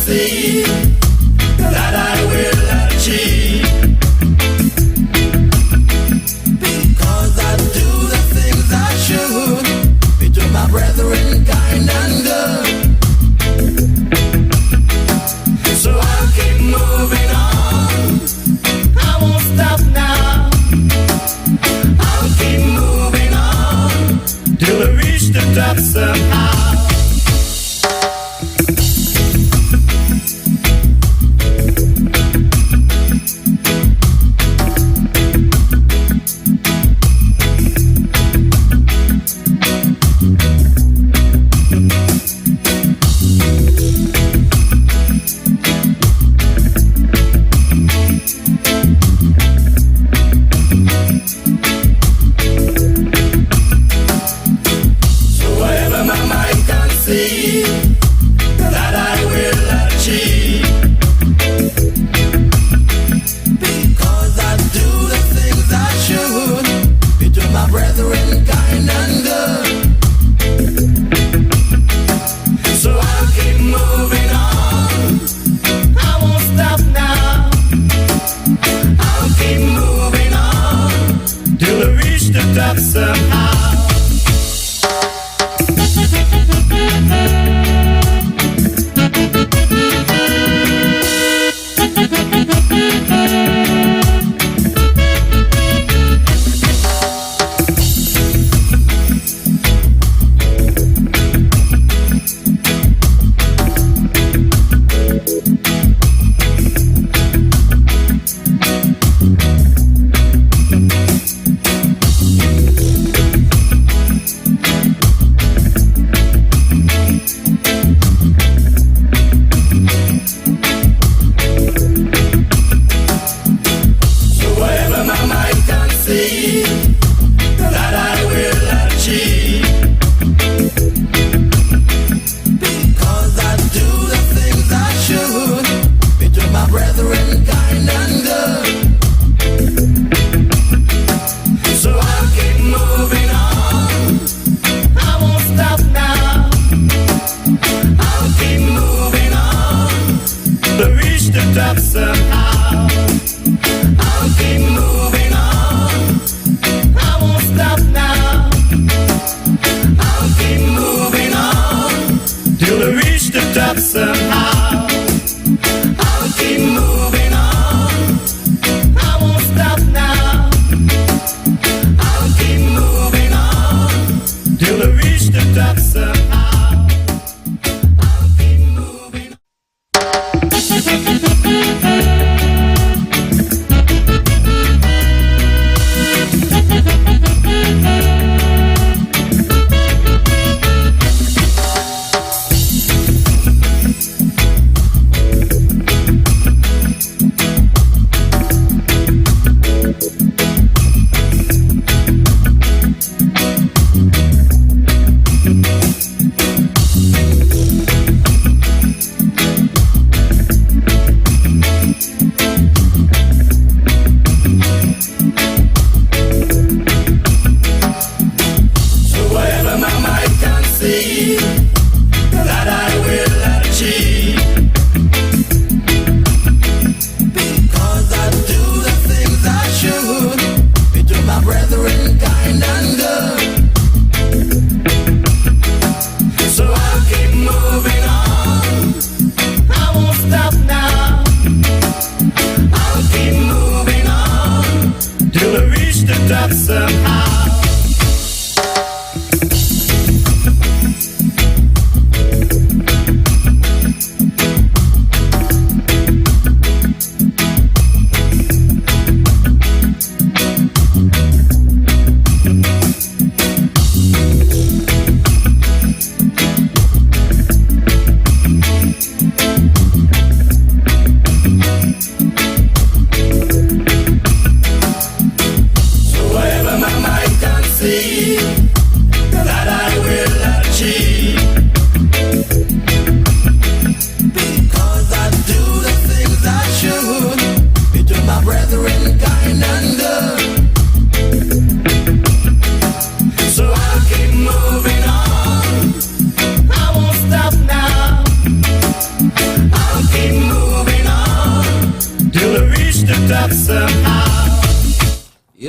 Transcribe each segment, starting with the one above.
see that I will achieve. Because I do the things I should, between my brethren kind and good. So I'll keep moving on, I won't stop now. I'll keep moving on, till I reach the top somehow. That I will achieve. Because I do the things I should, between my brethren kind and good. So I'll keep moving on, I won't stop now. I'll keep moving on, till I reach the top somehow. That I will achieve. Because I do the things I should, between my brethren kind and good. So I'll keep moving on, I won't stop now. I'll keep moving on, to reach the top somehow. I'll keep moving on, I won't stop now. I'll keep moving on, till I reach the top somehow. I'll keep moving on, I won't stop now. I'll keep moving on, till I reach the top somehow. I'll keep moving on.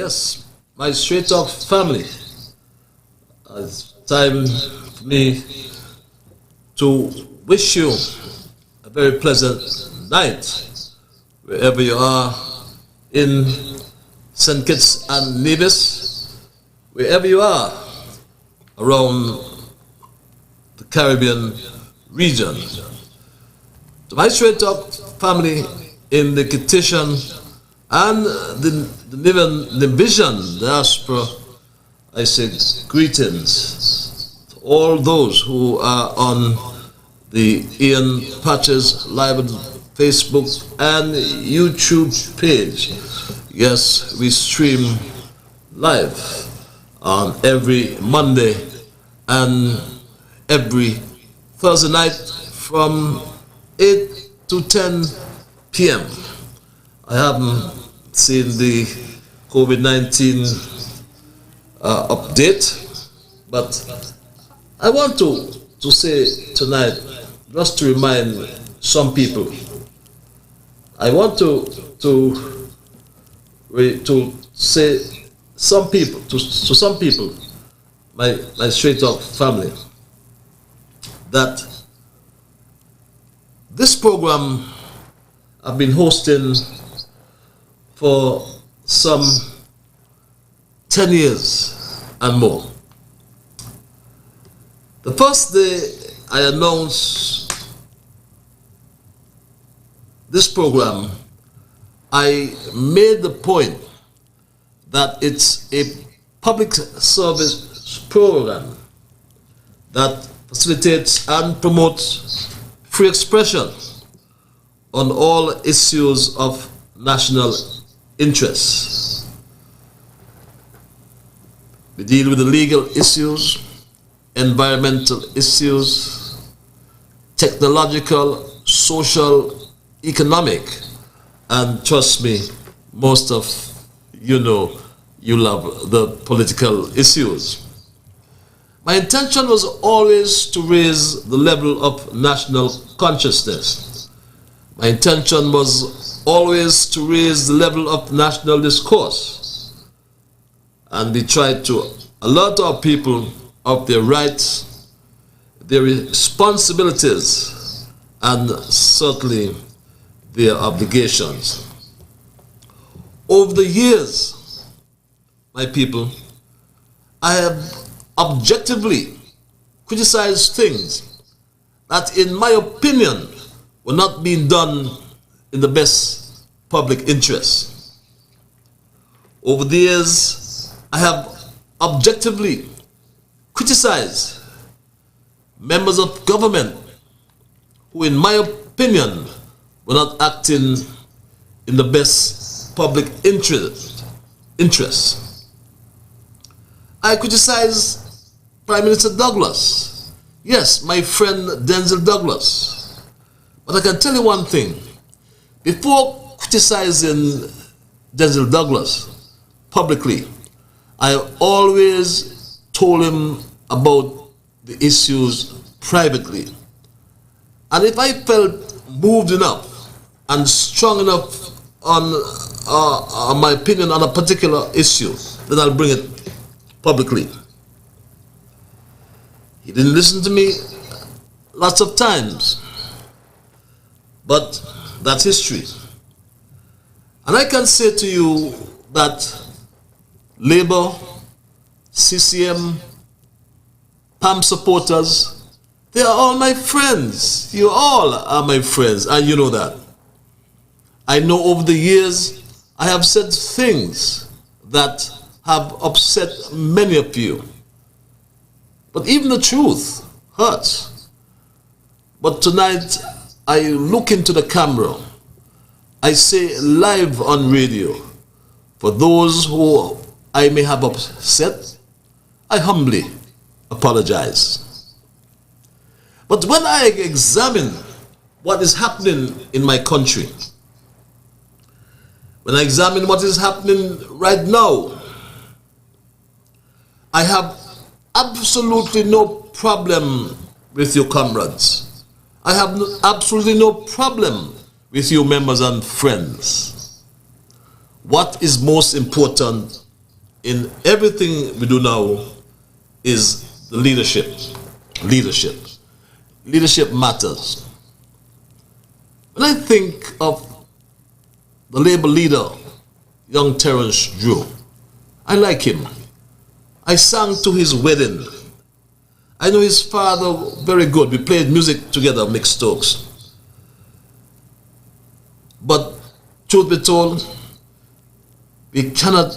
Yes, my Straight Talk family, it's time for me to wish you a very pleasant night wherever you are in St. Kitts and Nevis, wherever you are around the Caribbean region. To my Straight Talk family in the Kittitian and the Nevian diaspora, I say greetings to all those who are on the Ian Patches Liburd Facebook and YouTube page. Yes, we stream live on every Monday and every Thursday night from 8 to 10 p.m. I haven't seen the COVID-19 update, but I want to say tonight, just to remind some people, I want to say some people, to some people, my Straight Talk family, that this program I've been hosting for some 10 years and more. The first day I announced this program, I made the point that it's a public service program that facilitates and promotes free expression on all issues of national interest. We deal with the legal issues, environmental issues, technological, social, economic, and trust me, most of you know you love the political issues. My intention was always to raise the level of national consciousness. My intention was always to raise the level of national discourse. And we tried to alert our people of their rights, their responsibilities, and certainly their obligations. Over the years, my people, I have objectively criticized things that, in my opinion, were not being done in the best public interest. Over the years, I have objectively criticized members of government who, in my opinion, were not acting in the best public interest. I criticized Prime Minister Douglas. Yes, my friend Denzel Douglas. But I can tell you one thing. Before criticizing Denzel Douglas publicly, I always told him about the issues privately. And if I felt moved enough and strong enough on my opinion on a particular issue, then I'll bring it publicly. He didn't listen to me lots of times, but that's history. And I can say to you that Labour, CCM, PAM supporters, they are all my friends. You all are my friends, and you know that. I know over the years I have said things that have upset many of you. But even the truth hurts. But tonight, I look into the camera. I say live on radio, for those who I may have upset, I humbly apologize. But when I examine what is happening in my country, when I examine what is happening right now, I have absolutely no problem with you comrades. I have absolutely no problem with you members and friends. What is most important in everything we do now is the leadership. Leadership. Leadership matters. When I think of the Labour leader, young Terence Drew, I like him. I sang to his wedding. I know his father very good. We played music together, Mick Stokes. But truth be told, we cannot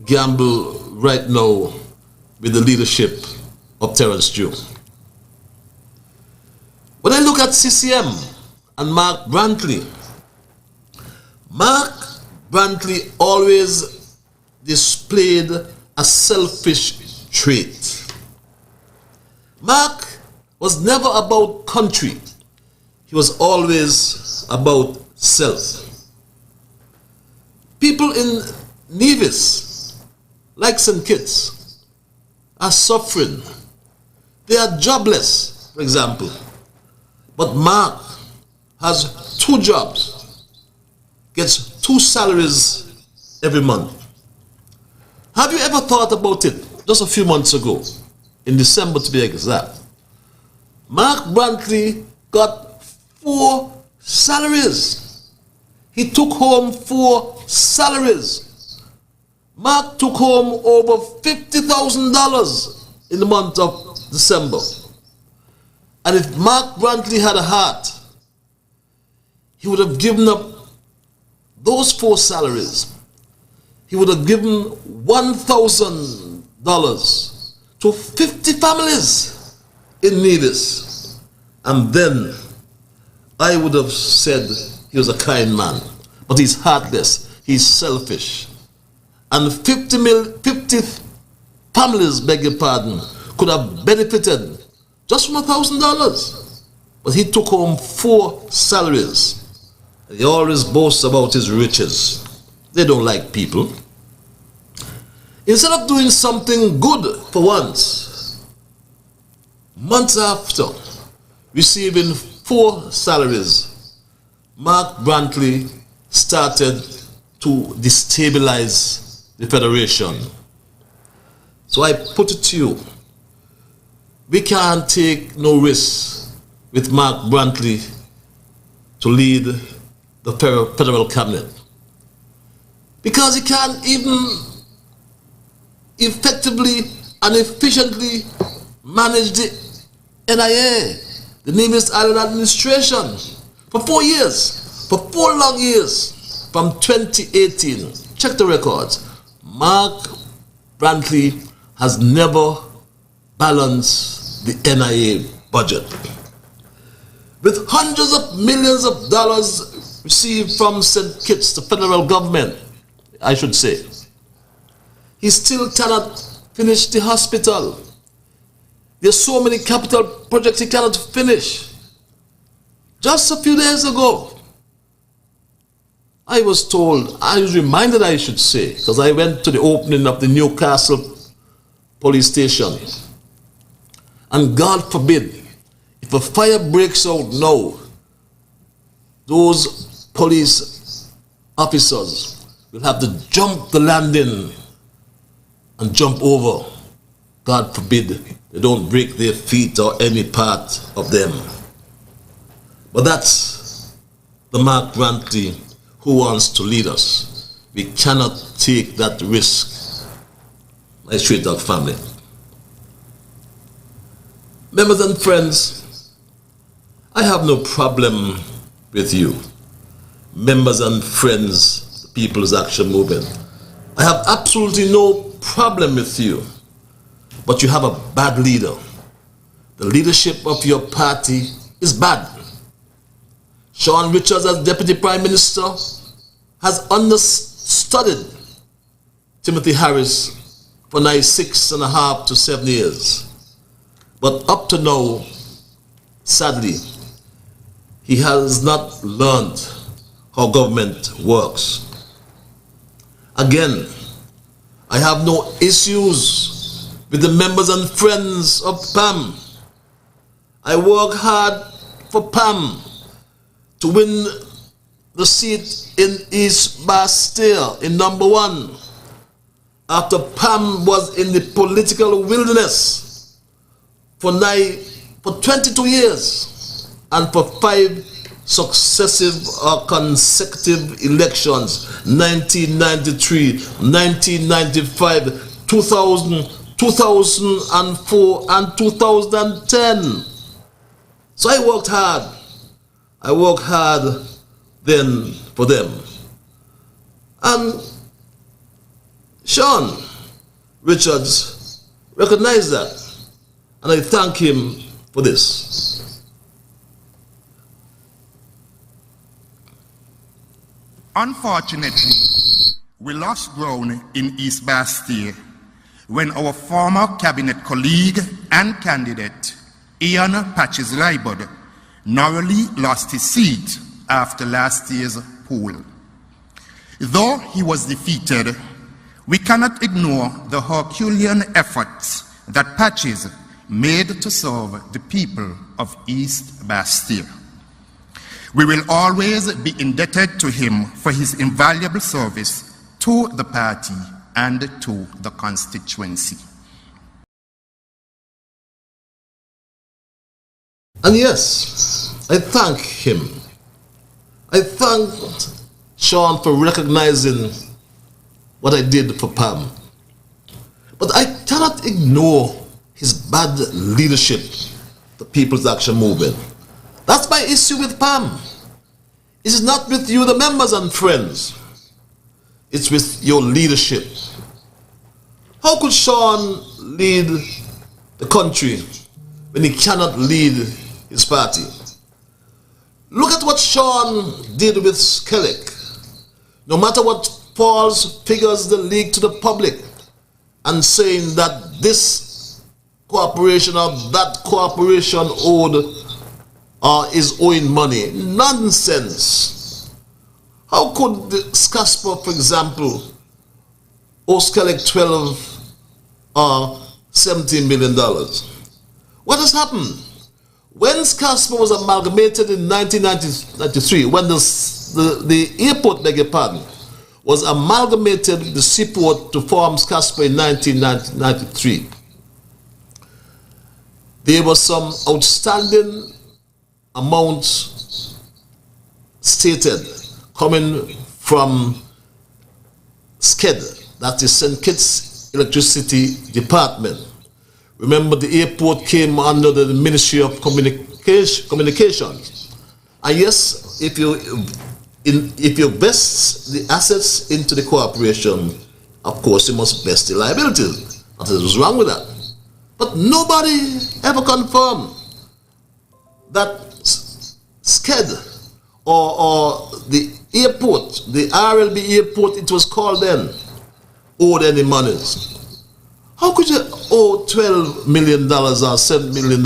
gamble right now with the leadership of Terence Drew. When I look at CCM and Mark Brantley always displayed a selfish trait. Mark was never about country. He was always about self. People in Nevis, like St. Kitts, are suffering. They are jobless, for example. But Mark has 2 jobs, gets 2 salaries every month. Have you ever thought about it? Just a few months ago, in December to be exact, Mark Brantley got 4 salaries. He took home 4 salaries. Mark took home over $50,000 in the month of December. And if Mark Brantley had a heart, he would have given up those 4 salaries. He would have given $1,000 to 50 families in Nevis. And then I would have said he was a kind man. But he's heartless. He's selfish. And 50 families, beg your pardon, could have benefited just from $1,000. But he took home 4 salaries. He always boasts about his riches. They don't like people. Instead of doing something good for once, months after receiving 4 salaries, Mark Brantley started to destabilize the Federation. So I put it to you, we can't take no risks with Mark Brantley to lead the federal cabinet, because he can't even effectively and efficiently manage the NIA, the Nevis Island Administration, for 4 years, for 4 long years, from 2018. Check the records. Mark Brantley has never balanced the NIA budget. With hundreds of millions of dollars received from St. Kitts, the federal government, I should say, he still cannot finish the hospital. There's so many capital projects he cannot finish. Just a few days ago, I was reminded, I should say, because I went to the opening of the Newcastle police station. And God forbid, if a fire breaks out now, those police officers will have to jump the landing and jump over. God forbid they don't break their feet or any part of them. But that's the Mark Brantley who wants to lead us. We cannot take that risk, my Street Dog family. Members and friends, I have no problem with you. Members and friends, the People's Action Movement. I have absolutely no problem with you. But you have a bad leader. The leadership of your party is bad. Sean Richards, as Deputy Prime Minister, has understudied Timothy Harris for nigh 6.5 to 7 years. But up to now, sadly, he has not learned how government works. Again, I have no issues with the members and friends of PAM. I work hard for PAM to win the seat in East Bastille in number 1. after Pam was in the political wilderness for 22 years and for 5 successive or consecutive elections, 1993, 1995, 2000, 2004 and 2010. So I worked hard. I worked hard then for them. And Sean Richards recognized that, and I thank him for this. Unfortunately, we lost ground in East Bastille when our former cabinet colleague and candidate, Ian Patches Liburd, narrowly lost his seat after last year's poll. Though he was defeated, we cannot ignore the Herculean efforts that Patches made to serve the people of East Bastille. We will always be indebted to him for his invaluable service to the party and to the constituency. And yes, I thank him. I thanked Sean for recognizing what I did for Pam. But I cannot ignore his bad leadership, the People's Action Movement. That's my issue with Pam. It is not with you, the members and friends. It's with your leadership. How could Sean lead the country when he cannot lead his party? Look at what Sean did with Skellig. No matter what false figures they leak to the public and saying that this corporation or that corporation owed is owing money. Nonsense. How could Scasper, for example, owe Skellig 12 or $17 million? What has happened? When Scasper was amalgamated in 1993, when the airport, beg your pardon, was amalgamated with the seaport to form Scasper in 1993, there was some outstanding amounts stated coming from SCED, that is St. Kitts Electricity Department. Remember, the airport came under the Ministry of Communications. And yes, if you vest the assets into the corporation, of course you must vest the liabilities. Nothing was wrong with that. But nobody ever confirmed that SCED or the airport, the RLB airport it was called then, owed any monies. How could you owe $12 million or $7 million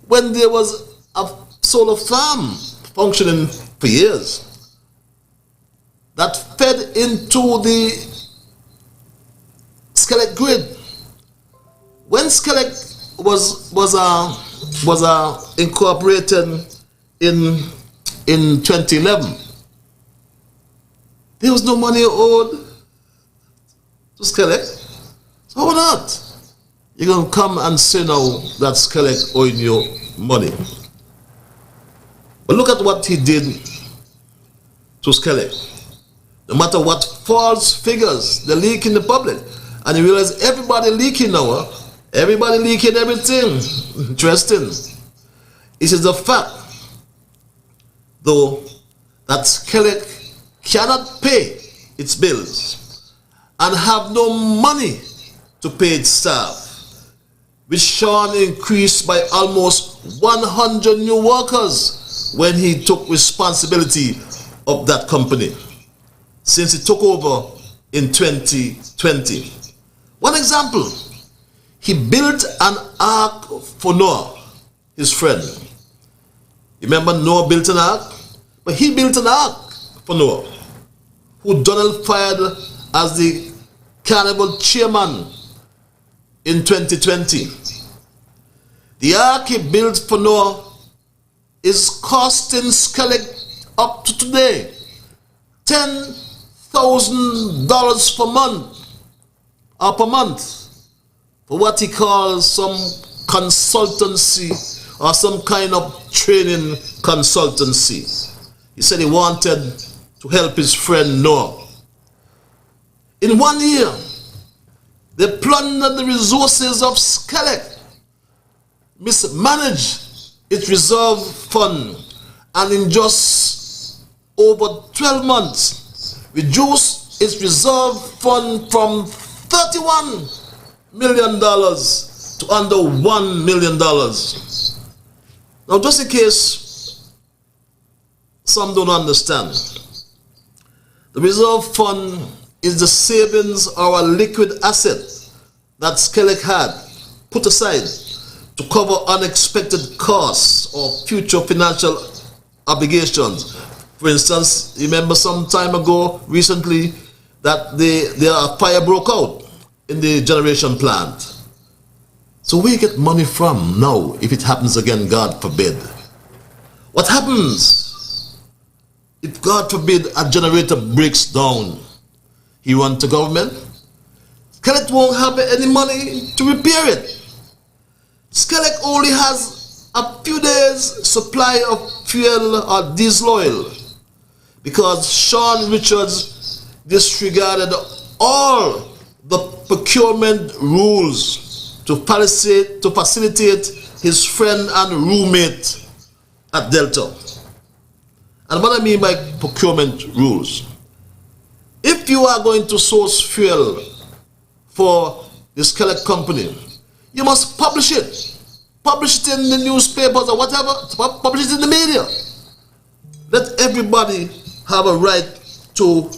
when there was a solar farm functioning for years that fed into the Skellig grid? When Skellig was incorporated in 2011, there was no money owed to Skellig. So how not? You're going to come and say now that Skellig owing you money. But look at what he did to Skellig. No matter what false figures they leak in the public, and you realize everybody leaking now, everybody leaking everything. Interesting. It is the fact, though, that Skellig cannot pay its bills and have no money to pay its staff, which Sean increased by almost 100 new workers when he took responsibility of that company, since he took over in 2020. One example, he built an ark for Noah, his friend. Remember Noah built an ark? But he built an ark for Noah, who Donald fired as the carnival chairman in 2020. The ark he built for Noah is costing Skellig up to today $10,000 per month or per month for what he calls some consultancy or some kind of training consultancy. He said he wanted to help his friend Noah. In 1 year, they plundered the resources of Skelec, mismanaged its reserve fund, and in just over 12 months, reduced its reserve fund from $31 million to under $1 million. Now, just in case some don't understand, the reserve fund is the savings or a liquid asset that Skelec had put aside to cover unexpected costs or future financial obligations. For instance, remember some time ago, recently, that a fire broke out in the generation plant. So where you get money from now if it happens again, God forbid? What happens if, God forbid, a generator breaks down? He run to government. Skelec won't have any money to repair it. Skelec only has a few days supply of fuel or diesel oil because Sean Richards disregarded all the procurement rules to facilitate his friend and roommate at Delta. And what I mean by procurement rules, if you are going to source fuel for the Skelec company, you must publish it. Publish it in the newspapers or whatever. Publish it in the media. Let everybody have a right to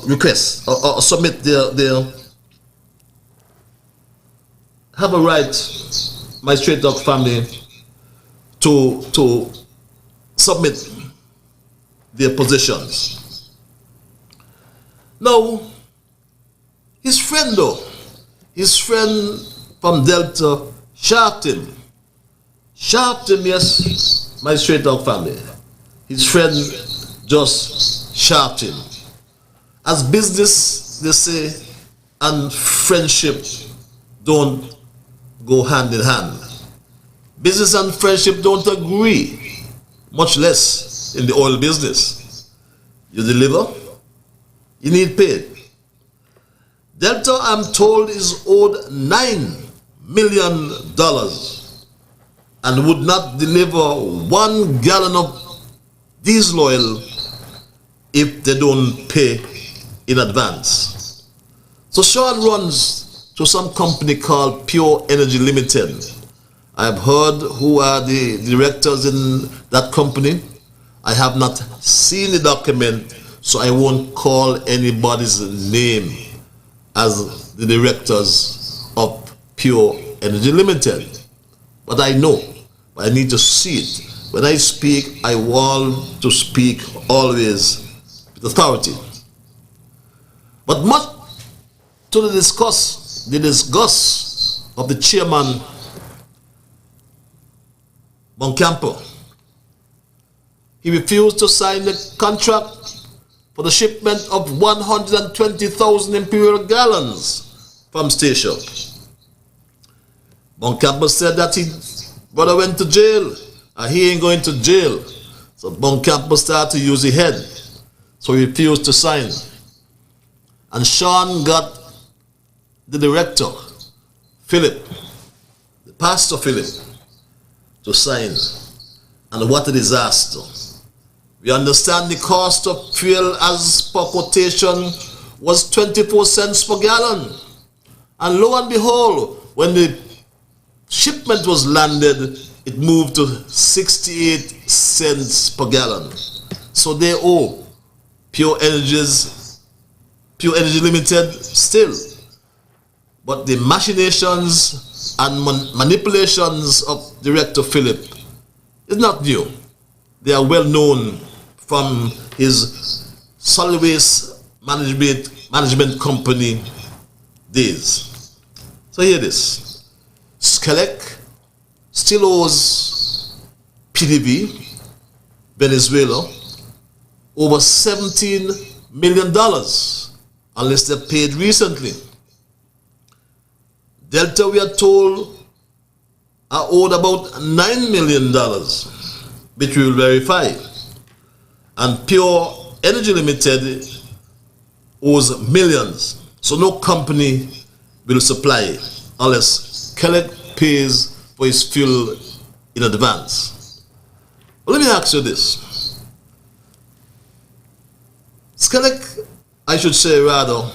request or submit their have a right, my straight dog family, to submit their positions. Now, his friend from Delta shaft him, yes, my straight dog family. His friend just shaft him. As business, they say, and friendship don't go hand in hand. Business and friendship don't agree, much less in the oil business. You deliver, you need paid. Delta, I'm told, is owed $9 million and would not deliver 1 gallon of diesel oil if they don't pay in advance. So Sean runs to some company called Pure Energy Limited. I've heard who are the directors in that company. I have not seen the document, so I won't call anybody's name as the directors of Pure Energy Limited. But I know, but I need to see it. When I speak, I want to speak always with authority. But much to the disgust of the chairman, Boncampo, he refused to sign the contract for the shipment of 120,000 imperial gallons from Station. Boncampo said that his brother went to jail, and he ain't going to jail. So Boncampo started to use his head, so he refused to sign. And Sean got the director, Philip, the pastor Philip, to sign. And what a disaster. We understand the cost of fuel as per quotation was 24 cents per gallon. And lo and behold, when the shipment was landed, it moved to 68 cents per gallon. So they owe Pure Energy Limited still. But the machinations and manipulations of Director Philip is not new. They are well known from his solid waste management company days. So hear this. Skelec still owes PDB, Venezuela, over $17 million unless they're paid recently. Delta, we are told, are owed about $9 million, which we will verify. And Pure Energy Limited owes millions. So no company will supply unless Kellogg pays for his fuel in advance. But let me ask you this. Kellogg, I should say rather,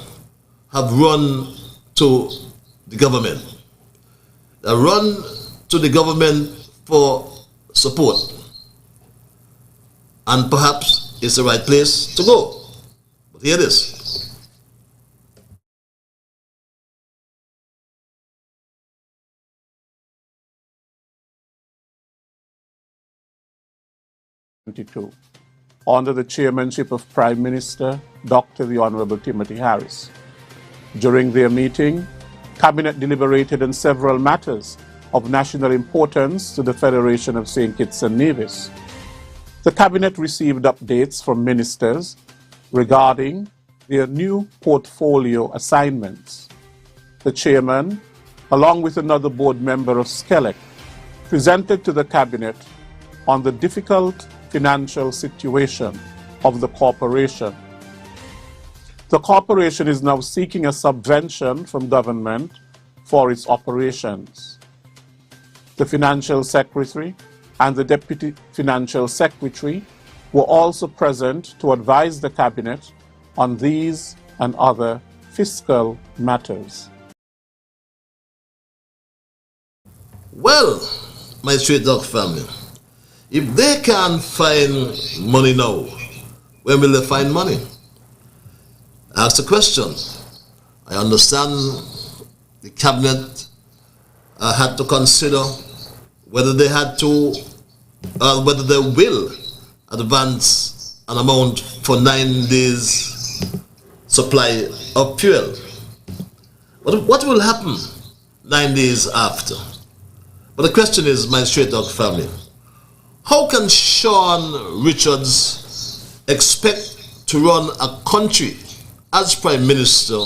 have run to the government. They run to the government for support. And perhaps it's the right place to go. But here it is. Under the chairmanship of Prime Minister Dr. the Honorable Timothy Harris. During their meeting, Cabinet deliberated on several matters of national importance to the Federation of St. Kitts and Nevis. The Cabinet received updates from ministers regarding their new portfolio assignments. The chairman, along with another board member of SCELEC, presented to the Cabinet on the difficult financial situation of the corporation. The corporation is now seeking a subvention from government for its operations. The Financial Secretary and the Deputy Financial Secretary were also present to advise the Cabinet on these and other fiscal matters. Well, my straight dog family, if they can't find money now, when will they find money? Ask the question. I understand the Cabinet had to consider whether they had to, whether they will advance an amount for 9 days supply of fuel. What will happen 9 days after? But the question is, my straight dog family, how can Sean Richards expect to run a country as Prime Minister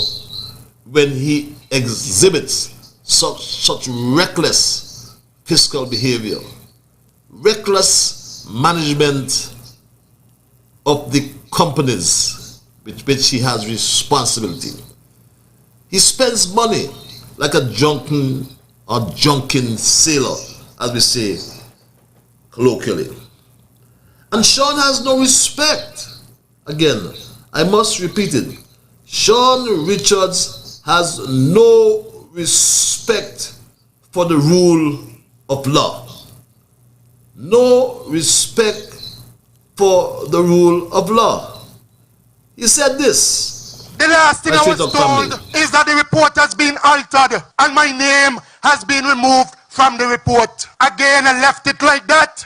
when he exhibits such reckless fiscal behavior, reckless management of the companies with which he has responsibility? He spends money like a drunken sailor, as we say colloquially. And Sean has no respect. Again, I must repeat it. Sean Richards has no respect for the rule of law. No respect for the rule of law. He said this. The last thing I was told is that the report has been altered and my name has been removed from the report. Again, I left it like that.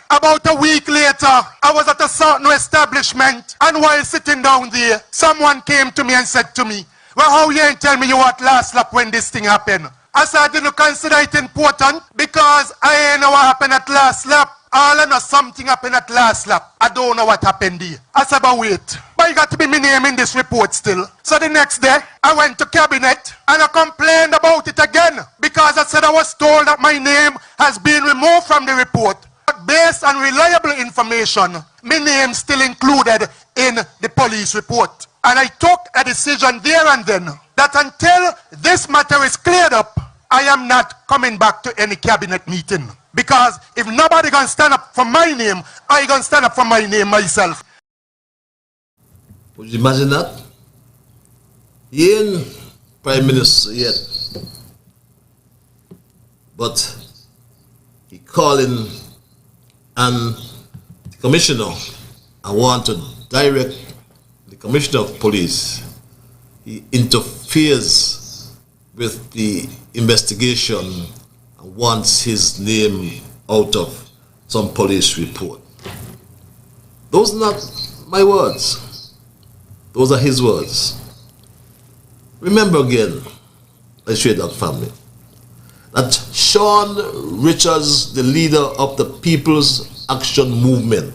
About a week later, I was at a certain establishment, and while sitting down there, someone came to me and said to me, well, how you ain't tell me you were at last lap when this thing happened? I said I didn't consider it important because I ain't know what happened at last lap. All I know something happened at last lap. I don't know what happened there. I said, but wait. But you got to be my name in this report still. So the next day, I went to Cabinet and I complained about it again because I said I was told that my name has been removed from the report. But based on reliable information, my name still included in the police report. And I took a decision there and then that until this matter is cleared up, I am not coming back to any Cabinet meeting. Because if nobody gonna stand up for my name, I gonna stand up for my name myself. Would you imagine that? He ain't Prime Minister yet. But he calling and the Commissioner, I want to direct the Commissioner of Police. He interferes with the investigation and wants his name out of some police report. Those are not my words. Those are his words. Remember again, my straight dog family, that Sean Richards, the leader of the People's Action Movement,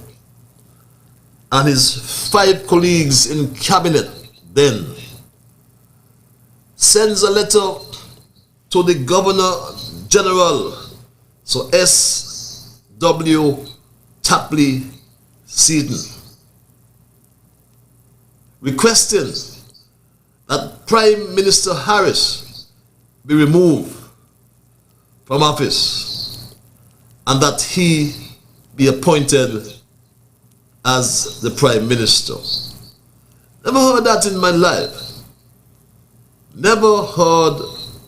and his 5 colleagues in cabinet then sends a letter to the Governor General, so S.W. Tapley Seaton, requesting that Prime Minister Harris be removed from office and that he be appointed as the Prime Minister. Never heard that in my life. Never heard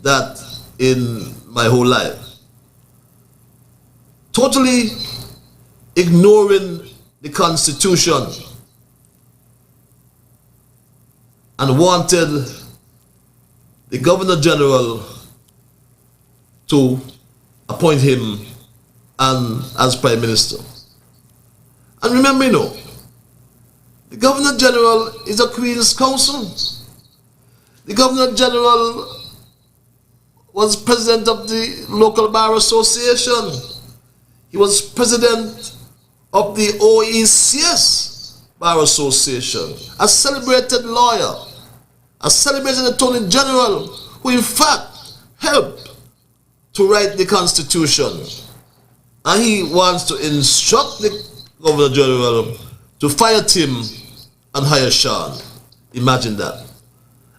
that in my whole life. Totally ignoring the Constitution and wanted the Governor General to appoint him as Prime Minister. And remember, you know, the Governor General is a Queen's Counsel. The Governor General was president of the local bar association. He was president of the OECS bar association, a celebrated lawyer, a celebrated attorney general who in fact helped to write the Constitution. And he wants to instruct the Governor General to fire Tim and hire Sean. Imagine that.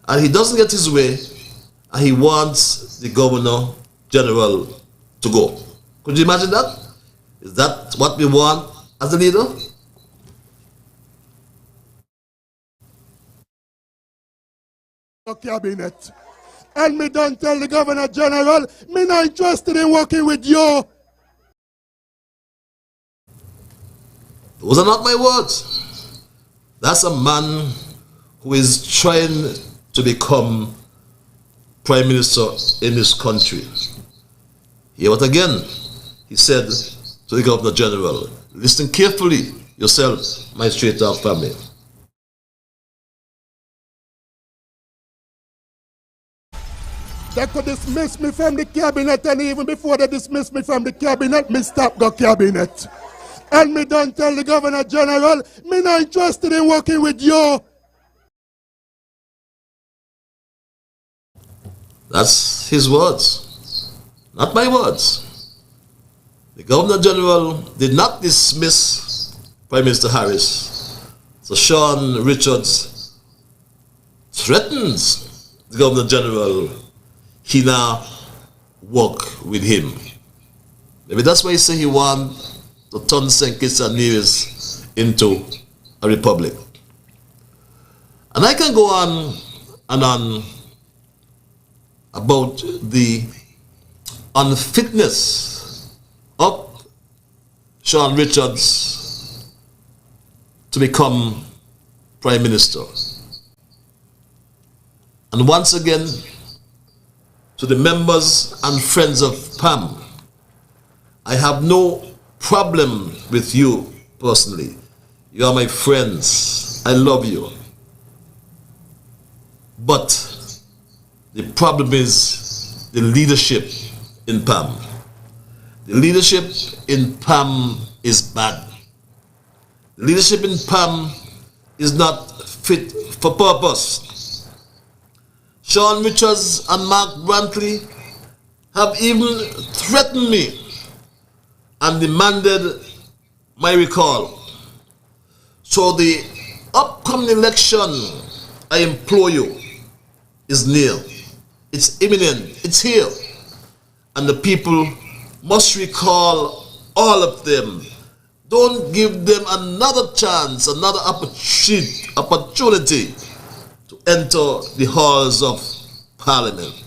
And he doesn't get his way, and he wants the Governor General to go. Could you imagine that? Is that what we want as a leader? Cabinet. And me don't tell the Governor General, me not interested in working with you. Those are not my words. That's a man who is trying to become Prime Minister in this country. Hear what again he said to the Governor General. Listen carefully yourself, my straight up family. They could dismiss me from the cabinet, and even before they dismiss me from the cabinet, me stop the cabinet. And me don't tell the Governor General, me not interested in working with you. That's his words, not my words. The Governor General did not dismiss Prime Minister Harris. So Sean Richards threatens the Governor General. He now work with him. Maybe that's why he say he want to turn St. Kitts and Nevis into a republic. And I can go on and on about the unfitness of Sean Richards to become Prime Minister. And once again, to the members and friends of PAM, I have no problem with you personally. You are my friends. I love you. But the problem is the leadership in PAM. The leadership in PAM is bad. The leadership in PAM is not fit for purpose. Sean Richards and Mark Brantley have even threatened me and demanded my recall. So the upcoming election, I implore you, is near. It's imminent. It's here. And the people must recall all of them. Don't give them another chance, another opportunity to enter the halls of Parliament.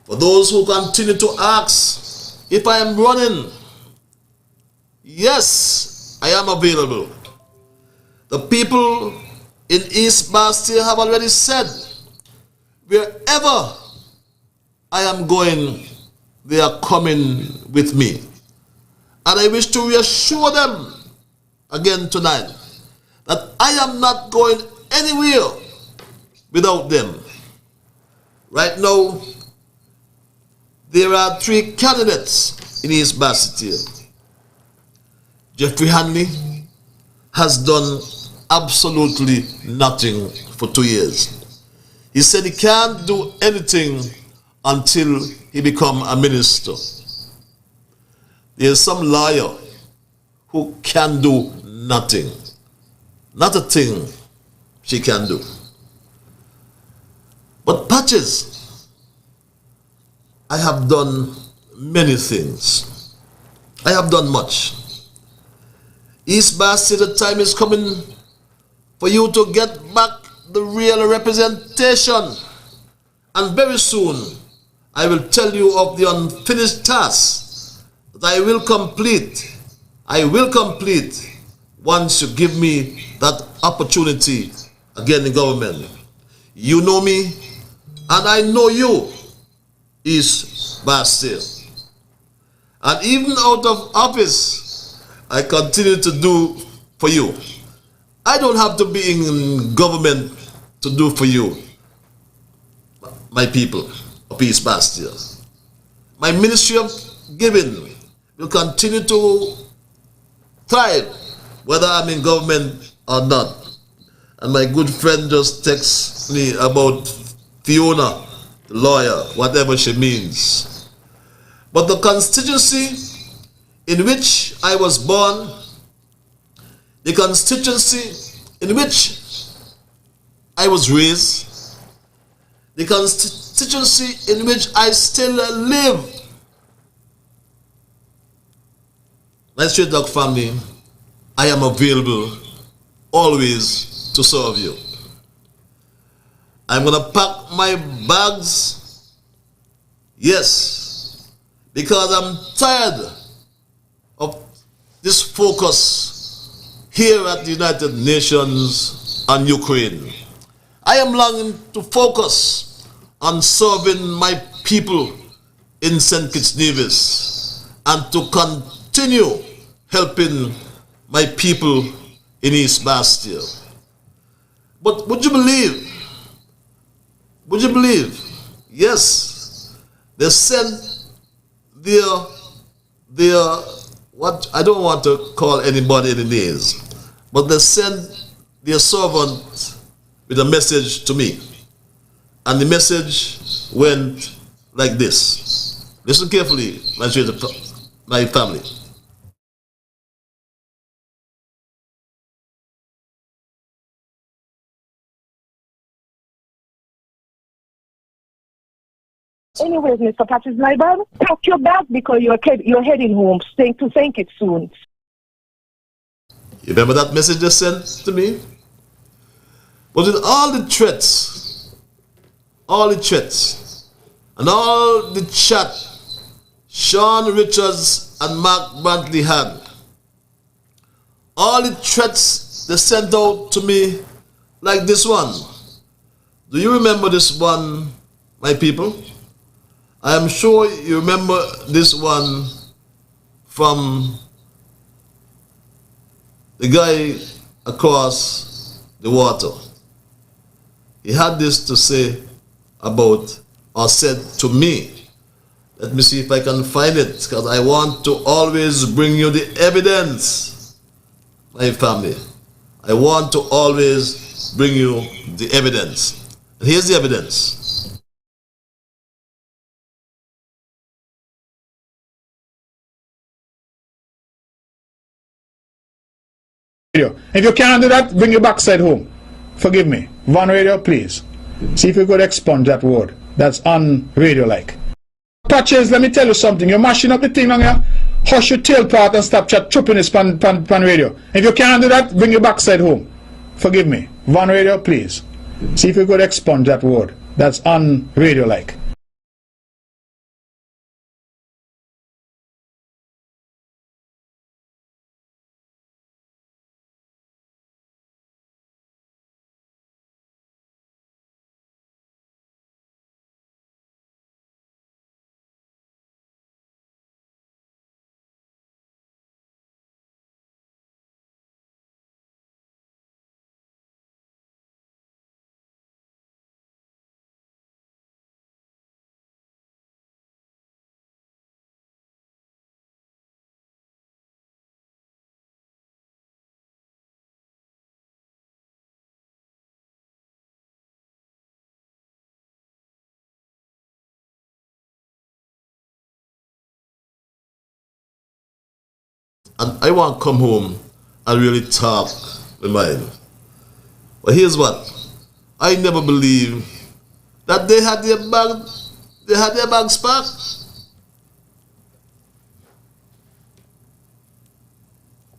For those who continue to ask if I am running, yes, I am available. The people in East Bastille have already said, wherever I am going, they are coming with me. And I wish to reassure them again tonight that I am not going anywhere without them. Right now, there are 3 candidates in East Bastille: Jeffrey Hanley, has done absolutely nothing for 2 years. He said he can't do anything until he become a minister. There's some lawyer who can do nothing. Not a thing she can do. But Patches, I have done many things. I have done much. East Bastille, the time is coming for you to get back the real representation. And very soon, I will tell you of the unfinished task that I will complete. I will complete once you give me that opportunity again in government. You know me, and I know you, East Bastille. And even out of office, I continue to do for you. I don't have to be in government to do for you, my people of East Bastille. My ministry of giving will continue to thrive, whether I'm in government or not. And my good friend just texts me about Fiona, the lawyer, whatever she means. But the constituency in which I was born, the constituency in which I was raised, the constituency in which I still live, my Straight Dog family, I am available always to serve you. I'm gonna pack my bags, yes, because I'm tired of this focus here at the United Nations on Ukraine. I am longing to focus on serving my people in St. Kitts Nevis and to continue helping my people in East Bastille. But would you believe? Yes, they sent their what, I don't want to call anybody any names, but they sent their servant with a message to me. And the message went like this. Listen carefully, my family. Anyways, Mr. Patrick Liburd, pack your bag because you're heading home. To thank it soon. You remember that message they sent to me? But with all the threats, and all the chat Sean Richards and Mark Brantley had, all the threats they sent out to me, like this one. Do you remember this one, my people? I am sure you remember this one from the guy across the water. He had this to say about, or said to me. Let me see if I can find it, because I want to always bring you the evidence, my family. I want to always bring you the evidence. And here's the evidence. If you can't do that, bring your backside home. Forgive me. Van Radio, please. See if you could expunge that word. That's on radio like. Patches, let me tell you something. You're mashing up the thing on here. Hush your tail part and stop chat chopping this pan radio. If you can't do that, bring your backside home. Forgive me. Van Radio, please. See if you could expunge that word. That's on radio like. and I want to come home and really talk with mine. But here's what. I never believed that they had their bags packed.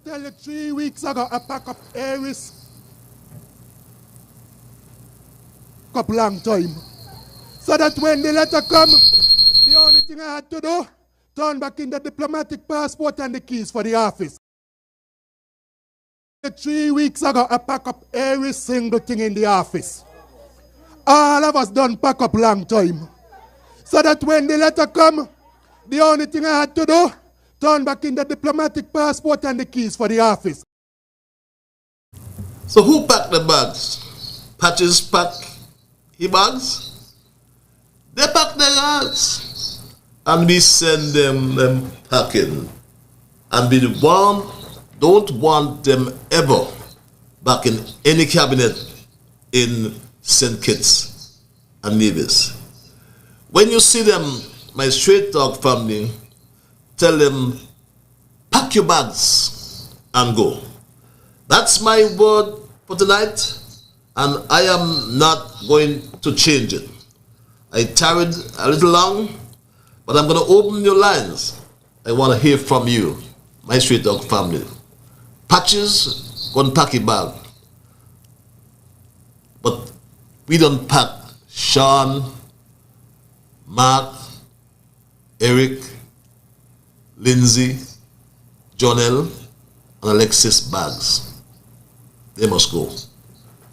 Tell you 3 weeks ago, I pack up Aries. Couple long time. So that when the letter come, the only thing I had to do, turn back in the diplomatic passport and the keys for the office. 3 weeks ago, I pack up every single thing in the office. All of us done pack up long time. So that when the letter come, the only thing I had to do, turn back in the diplomatic passport and the keys for the office. So who packed the bags? Patches pack his bags? They pack their bags. And we send them packing. And we don't want them ever back in any cabinet in St. Kitts and Nevis. When you see them, my straight talk family, tell them, pack your bags and go. That's my word for tonight, and I am not going to change it. I tarried a little long, but I'm going to open your lines. I want to hear from you, my straight talk family. Patches, go and pack your bag. But we don't pack Sean, Mark, Eric, Lindsay, Jonel, and Alexis bags. They must go,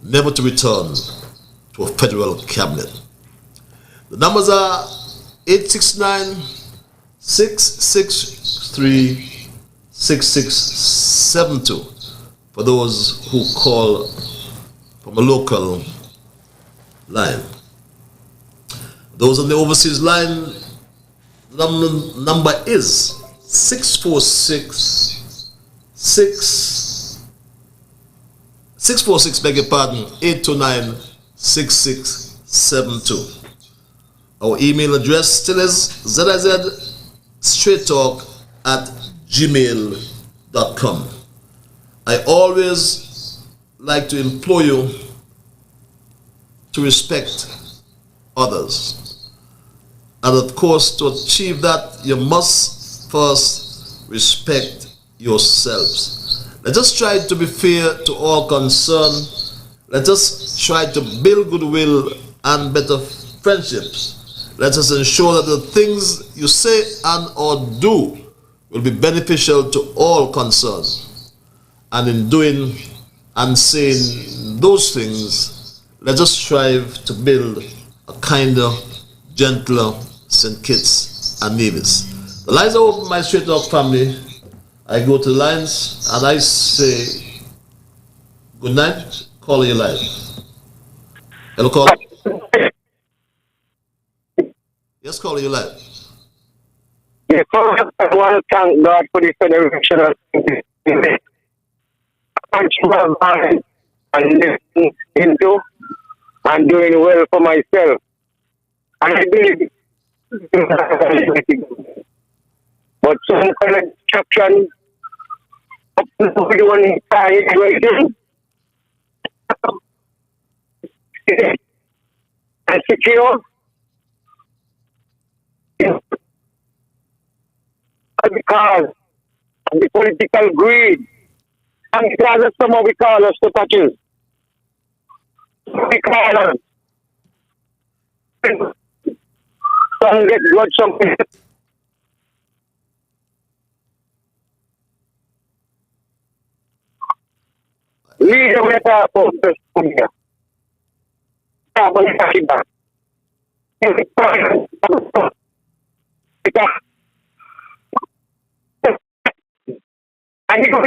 never to return to a federal cabinet. The numbers are 869-663-6672 for those who call from a local line. Those on the overseas line, the number is 646, beg your pardon, 829-6672. Our email address still is zizstraighttalk@gmail.com. I always like to implore you to respect others. And of course, to achieve that, you must first respect yourselves. Let us try to be fair to all concerned. Let us try to build goodwill and better friendships. Let us ensure that the things you say and or do will be beneficial to all concerned. And in doing and saying those things, let us strive to build a kinder, gentler St. Kitts and Nevis. The lines are open, my straight talk family. I go to the lines and I say good night. Call your line. Hello, call. Yes, call your line. Yes, I want to thank God for the federation of and listening into and doing well for myself. And I believe, but some kind of destruction up to everyone inside waiting and secure because of the political greed and because of some of we call us the touches. We call us. Some get good, some get lead the way to our this here. And you go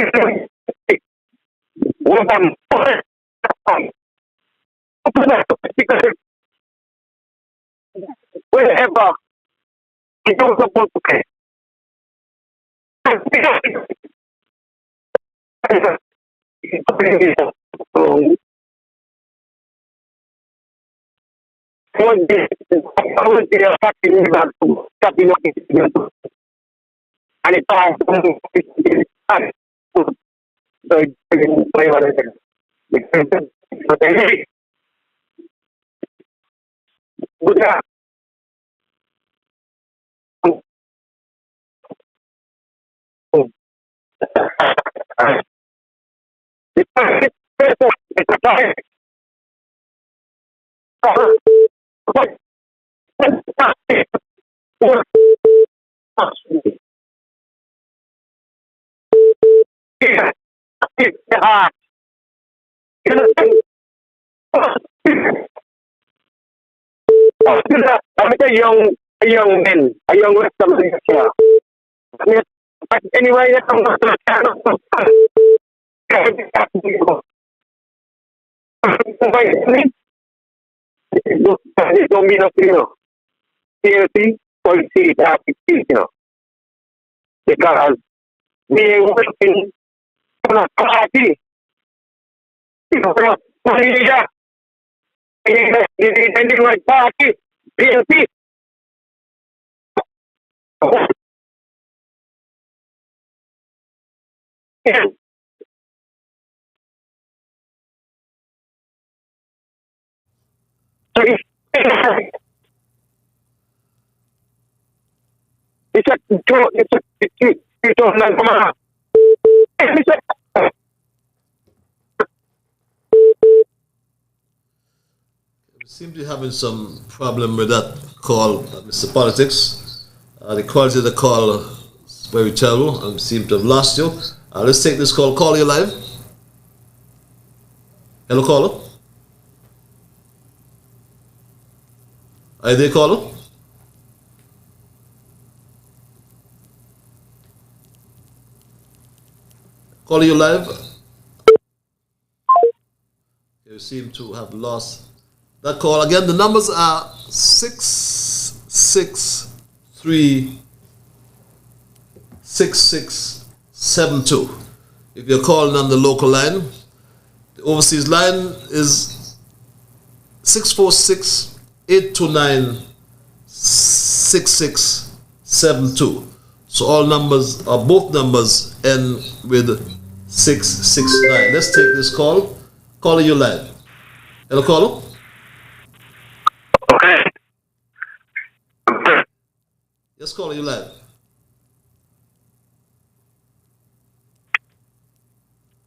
what I'm wherever you don't supposed to pay. One day, attacking me back to stopping up and it's all A young man, a young Western here. But anyway, I'm not it don't mean nothing, you know. TLC, policy, traffic, you know. Because we ain't working on a party. You know, anything like party, TLC. So We seem to be having some problem with that call, Mr. Politics. The quality of the call is very terrible. I seem to have lost you. Let's take this call. Call you live. Hello, caller. Are you there, caller? Calling you live. You seem to have lost that call. Again, the numbers are 663-6672. If you're calling on the local line, the overseas line is 646-829-6672. So all numbers, or both numbers, end with 669. Let's take this call. Caller, you live. Hello, caller. okay. Yes, caller, you live.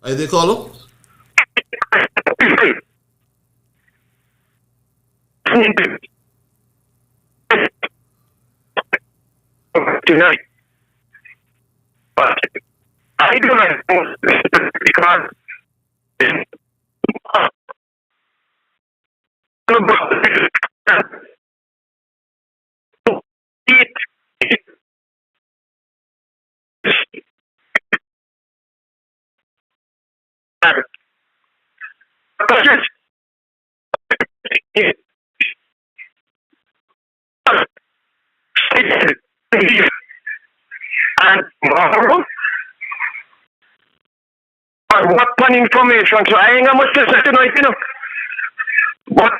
Are you there, caller? Tonight. But I do not know because and tomorrow, and what one information, so I ain't got much to say tonight, you know. But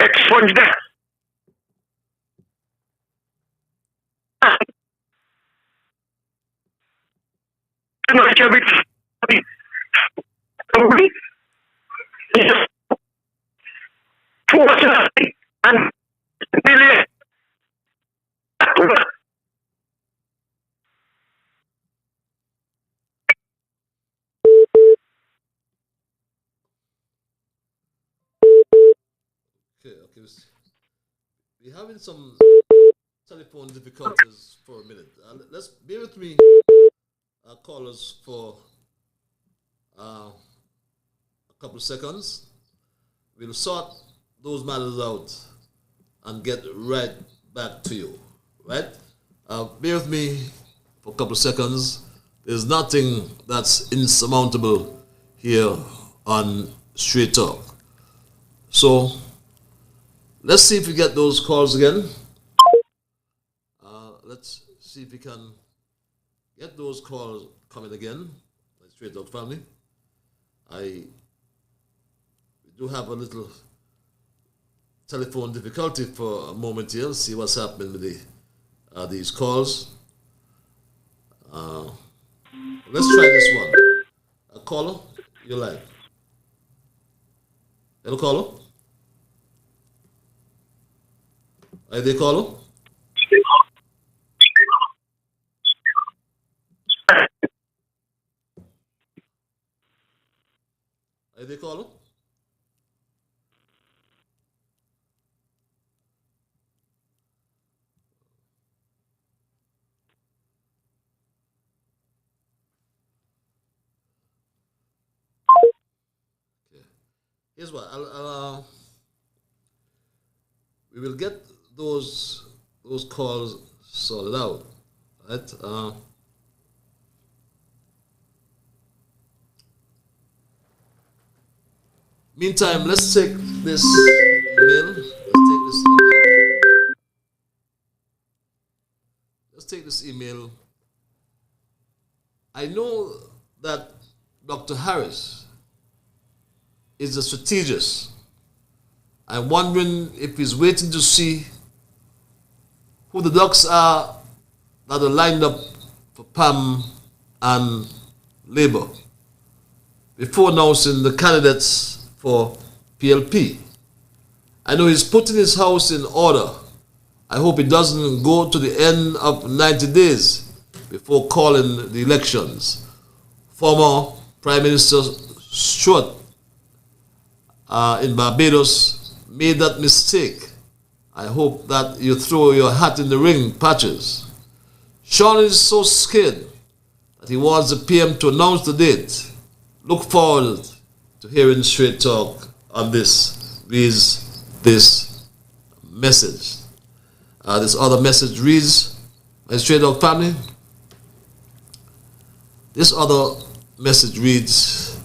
expunge that. And delay. Okay. We're having some telephone difficulties for a minute. Let's bear with me, callers, for a couple of seconds. We'll sort those matters out and get right back to you. Right? Bear with me for a couple of seconds. There's nothing that's insurmountable here on Straight Talk. So let's see if we get those calls again. Let's see if we can get those calls coming again. Straight Talk family. We do have a little telephone difficulty for a moment here. See what's happening with these calls. Let's try this one. A caller, you're live. Hello, caller. Are you there, caller? Are you there, caller? Here's what we will get those calls sorted out, right? Meantime, let's take this email. Let's take this email. I know that Dr. Harris is a strategist. I'm wondering if he's waiting to see who the ducks are that are lined up for PAM and Labour before announcing the candidates for PLP. I know he's putting his house in order. I hope it doesn't go to the end of 90 days before calling the elections. Former Prime Minister Stewart in Barbados made that mistake. I hope that you throw your hat in the ring, Patches. Sean is so scared that he wants the PM to announce the date. Look forward to hearing Straight Talk on this. Reads this message. This other message reads, my Straight Talk family. This other message reads,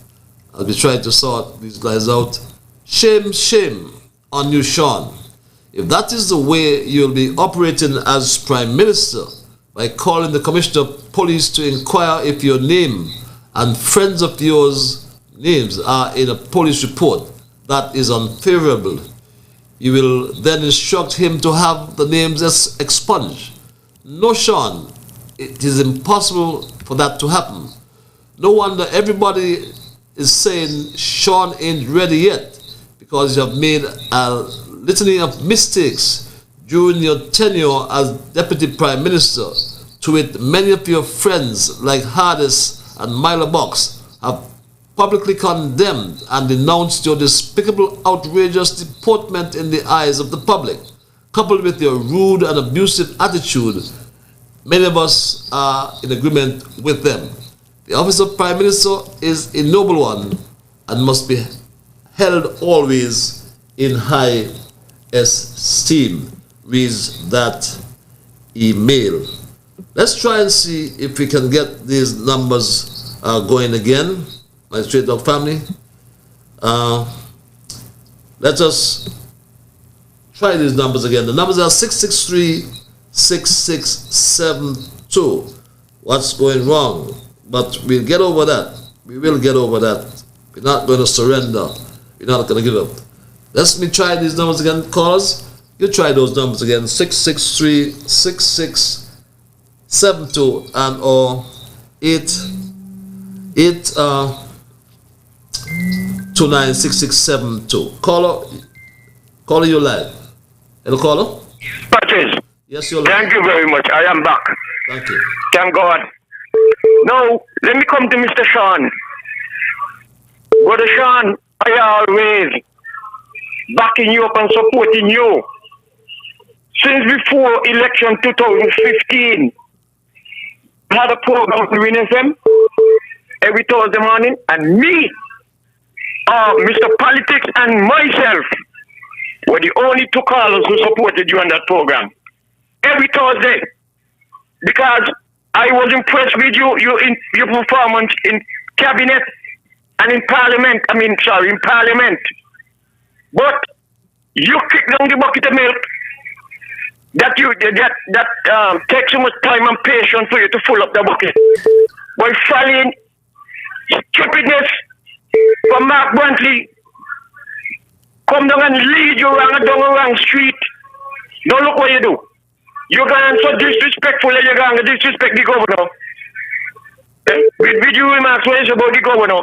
as we try to sort these guys out, shame, shame on you, Sean. If that is the way you'll be operating as Prime Minister, by calling the Commissioner of Police to inquire if your name and friends of yours' names are in a police report that is unfavorable, you will then instruct him to have the names expunged. No, Sean, it is impossible for that to happen. No wonder everybody is saying Sean ain't ready yet, because you have made a litany of mistakes during your tenure as Deputy Prime Minister, to which many of your friends like Hardis and Milo Box have publicly condemned and denounced your despicable, outrageous deportment in the eyes of the public, coupled with your rude and abusive attitude. Many of us are in agreement with them. The office of Prime Minister is a noble one and must be held always in high esteem, reads that email. Let's try and see if we can get these numbers going again, my Straight Talk family. Let us try these numbers again. The numbers are 663-6672. What's going wrong? But we'll get over that. We will get over that. We're not going to surrender. We're not going to give up. Let me try these numbers again, callers. You try those numbers again. 663-6672 and or 296672. Caller, you live. Hello, caller. Patches. Yes, you're live. Thank you very much. I am back. Thank you. Thank God. Now, let me come to Mr. Sean. Brother Sean, I always backing you up and supporting you. since before election 2015, had a program on Win FM every Thursday morning, and me, Mr. Politics, and myself were the only two callers who supported you on that program every Thursday, because I was impressed with your performance in cabinet and in parliament. In parliament. But you kicked down the bucket of milk that takes so much time and patience for you to fill up the bucket by following stupidness from Mark Brantley. Come down and lead you down a wrong street. Don't look what you do. You're going so disrespectful that you're going to disrespect the governor. With your remarks about the governor.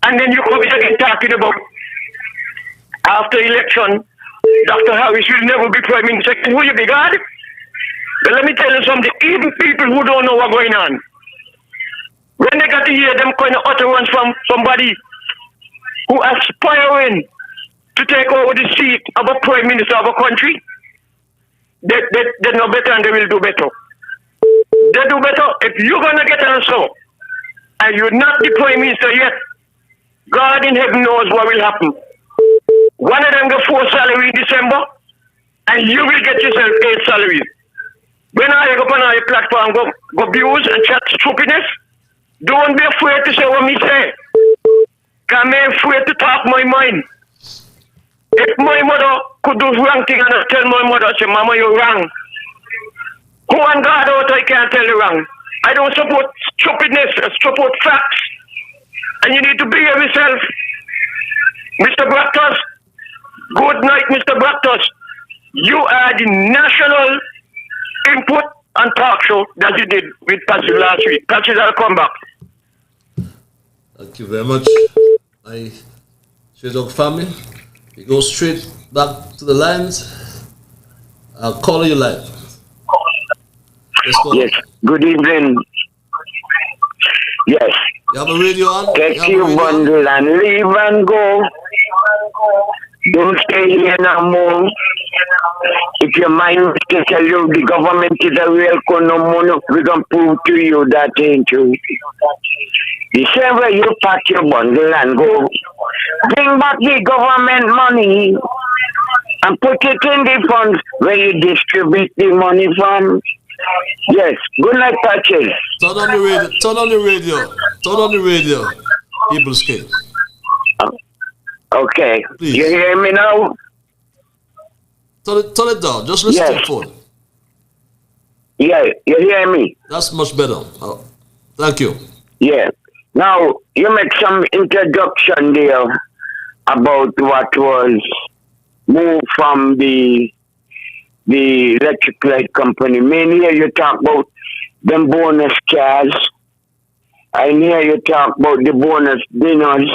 And then you come again talking about after election, Dr. Harris will never be Prime Minister. Who you be, God? But let me tell you something. Even people who don't know what's going on, when they got to hear them kind of utterance from somebody who aspiring to take over the seat of a Prime Minister of a country, they know better and they will do better. They do better. If you're going to get an answer and you're not the Prime Minister yet, God in heaven knows what will happen. One of them get 4 salary in December, and you will get yourself 8 salaries. When I go on your platform, go abuse and chat stupidness, don't be afraid to say what me say. Because I'm afraid to talk my mind. If my mother could do wrong thing and I tell my mother, I say, Mama, you're wrong. Who on God out I can't tell you wrong. I don't support stupidness, I support facts. And you need to behave yourself. Mr. Bractus, good night, Mr. Bractus. You are the national input and talk show that you did with Patsy last week. Patsy, I'll come back. Thank you very much. I Straight Dog family. We go straight back to the lines. I'll call you live. Let's go. Yes, good evening. Yes. You have a radio on? Take your bundle and leave and go. Don't stay here no more. If your mind is to tell you the government is a real konomono, we can prove to you that ain't true. The same way you pack your bundle and go, bring back the government money and put it in the funds where you distribute the money from. Yes, good night, Patches. Turn on the radio. Turn on the radio. Turn on the radio. People's King. Okay. Please. You hear me now? Turn it down. Just listen to the phone. Yeah, you hear me? That's much better. Thank you. Yeah. Now, you make some introduction there about what was moved from the electric light company. Mainly here you talk about them bonus cars. And here you talk about the bonus dinners,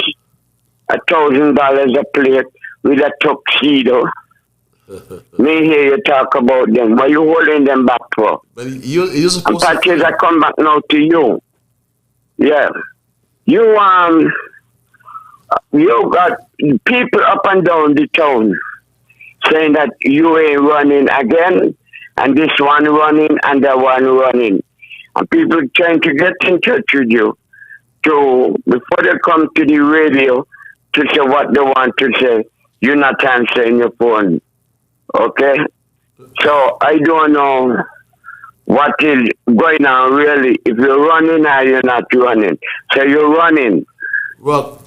$1,000 a plate with a tuxedo. Me hear you talk about them. Why you holding them back for? But you're supposed and Patches, I come back now to you. Yeah. You got people up and down the town saying that you ain't running again, and this one running, and that one running. And people trying to get in touch with you before they come to the radio to say what they want to say. You're not answering your phone. Okay? So I don't know what is going on really, if you're running or you're not running. So you're running. Well,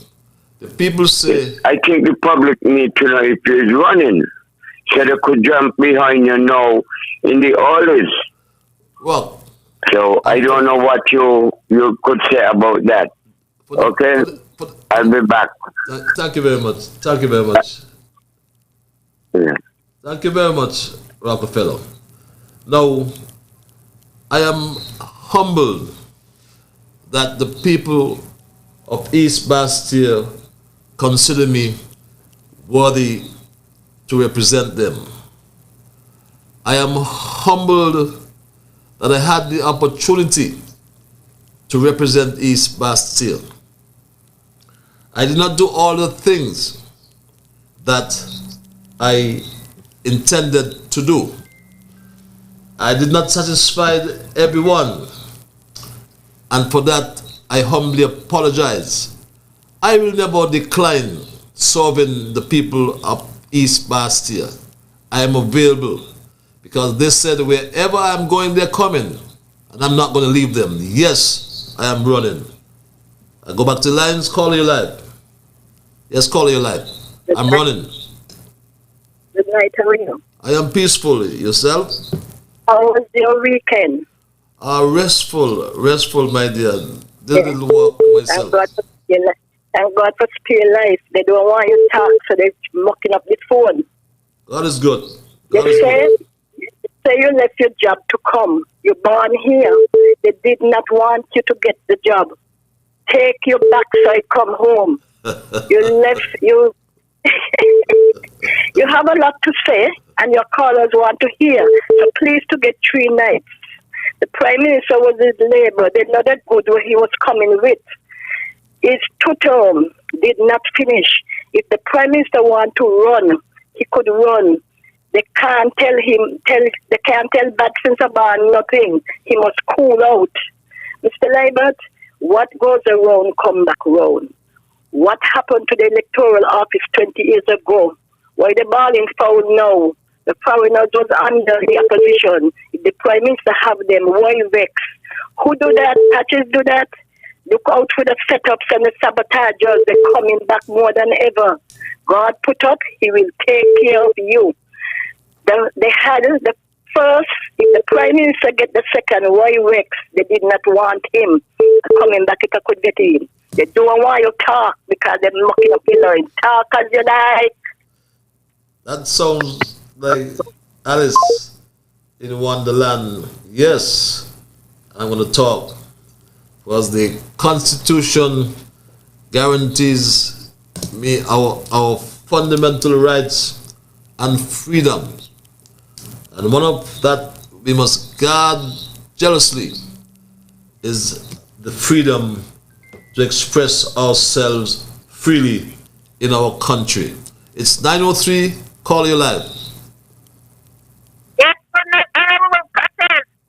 the people say... I think the public need to know if you're running, so they could jump behind you now in the orders. Well... So I don't know what you could say about that. Okay? I'll be back. Thank you very much. Thank you very much. Yeah. Thank you very much, Rockefeller. Now, I am humbled that the people of East Bastille consider me worthy to represent them. I am humbled that I had the opportunity to represent East Bastille. I did not do all the things that I intended to to do. I did not satisfy everyone, and for that I humbly apologize. I will never decline serving the people of East Bastia. I am available because they said wherever I'm going, they're coming, and I'm not going to leave them. Yes, I am running. I go back to lines, call your life. Yes, call your life. I'm running. Good night, how are you? I am peaceful. Yourself? How was your weekend? Restful, my dear. Did a little work myself. Thank God for spare life. They don't want you to talk, so they're mucking up the phone. God is good. You say you left your job to come. You're born here. They did not want you to get the job. Take your backside, come home. You left, you you have a lot to say, and your callers want to hear. So please to get 3 nights. The Prime Minister was his labor. They know that good what he was coming with. His 2 term did not finish. If the Prime Minister want to run, he could run. They can't tell bad things about nothing. He must cool out. Mr. Liburd, what goes around come back round. What happened to the electoral office 20 years ago? Why the balling foul now? The foreigners was under the opposition. If the Prime Minister have them, why vex? Who do that? Patches do that? Look out for the setups and the sabotagers. They're coming back more than ever. God put up, he will take care of you. They had the first, if the Prime Minister get the second, why vex? They did not want him. Coming back, if I could get him. They don't want you to talk because they're mucking up your line. Talk as you like. That sounds like Alice in Wonderland. Yes, I'm going to talk. Because the Constitution guarantees me our fundamental rights and freedoms. And one of that we must guard jealously is the freedom to express ourselves freely in our country. It's 9:03, call your live. Yes,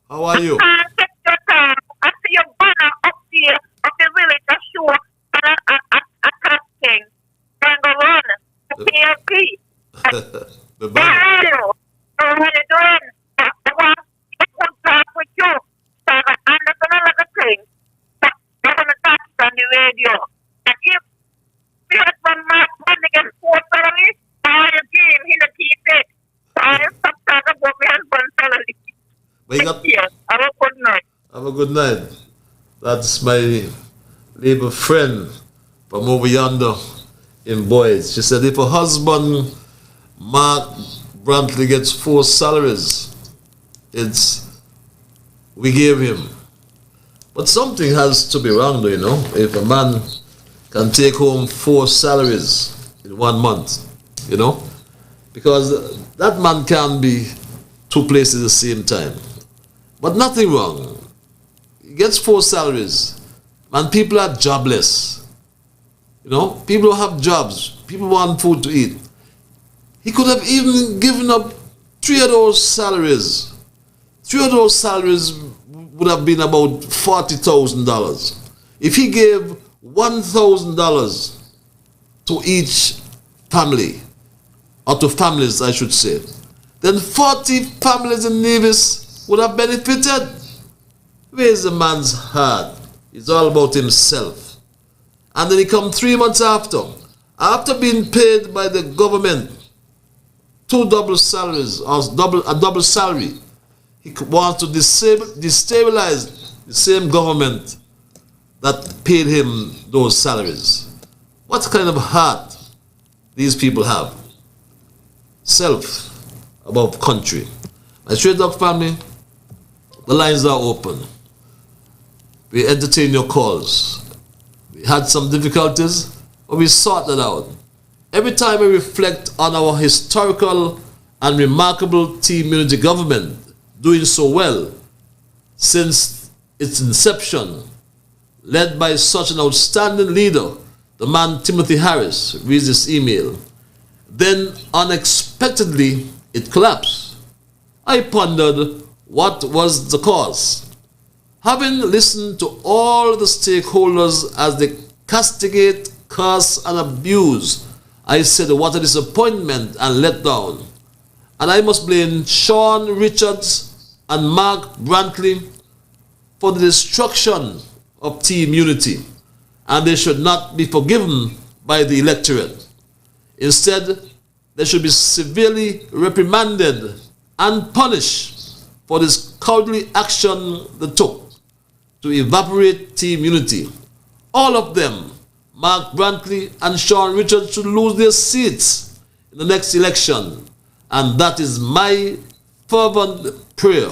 how are you? I see your banner up there of the village to show a casting. And go run to PLP. The banner. So when you're doing, I want to talk with you. So I'm not going to let the thing. I'm going to talk on the radio. And if you have one mark money against 4 salary, I will give him the keep it. So I will stop talking about my husband's salary. Have a good night. Have a good night. That's my Labour friend from over yonder in Boys. She said if a husband, Mark Brantley, gets 4 salaries, we gave him. But something has to be wrong, though, you know. If a man can take home 4 salaries in 1 month, you know, because that man can be 2 places at the same time. But nothing wrong. He gets 4 salaries. And people are jobless. You know, people don't have jobs. People want food to eat. He could have even given up 3 of those salaries. 3 of those salaries would have been about $40,000. If he gave $1,000 to each family, or to families, I should say, then 40 families in Nevis would have benefited. Where's the man's heart? It's all about himself. And then he come 3 months after being paid by the government 2 double salaries, or a double salary. He wants to destabilize the same government that paid him those salaries. What kind of heart these people have? Self above country. My Straight Dog family, the lines are open. We entertain your calls. We had some difficulties, but we sort that out. Every time we reflect on our historical and remarkable team unity government doing so well since its inception, led by such an outstanding leader, the man Timothy Harris, reads this email. Then unexpectedly it collapsed. I pondered what was the cause. Having listened to all the stakeholders as they castigate, curse, and abuse, I said, what a disappointment and letdown. And I must blame Sean Richards and Mark Brantley for the destruction of team unity, and they should not be forgiven by the electorate. Instead, they should be severely reprimanded and punished for this cowardly action they took to evaporate team unity. All of them, Mark Brantley and Sean Richards, should lose their seats in the next election. And that is my fervent prayer,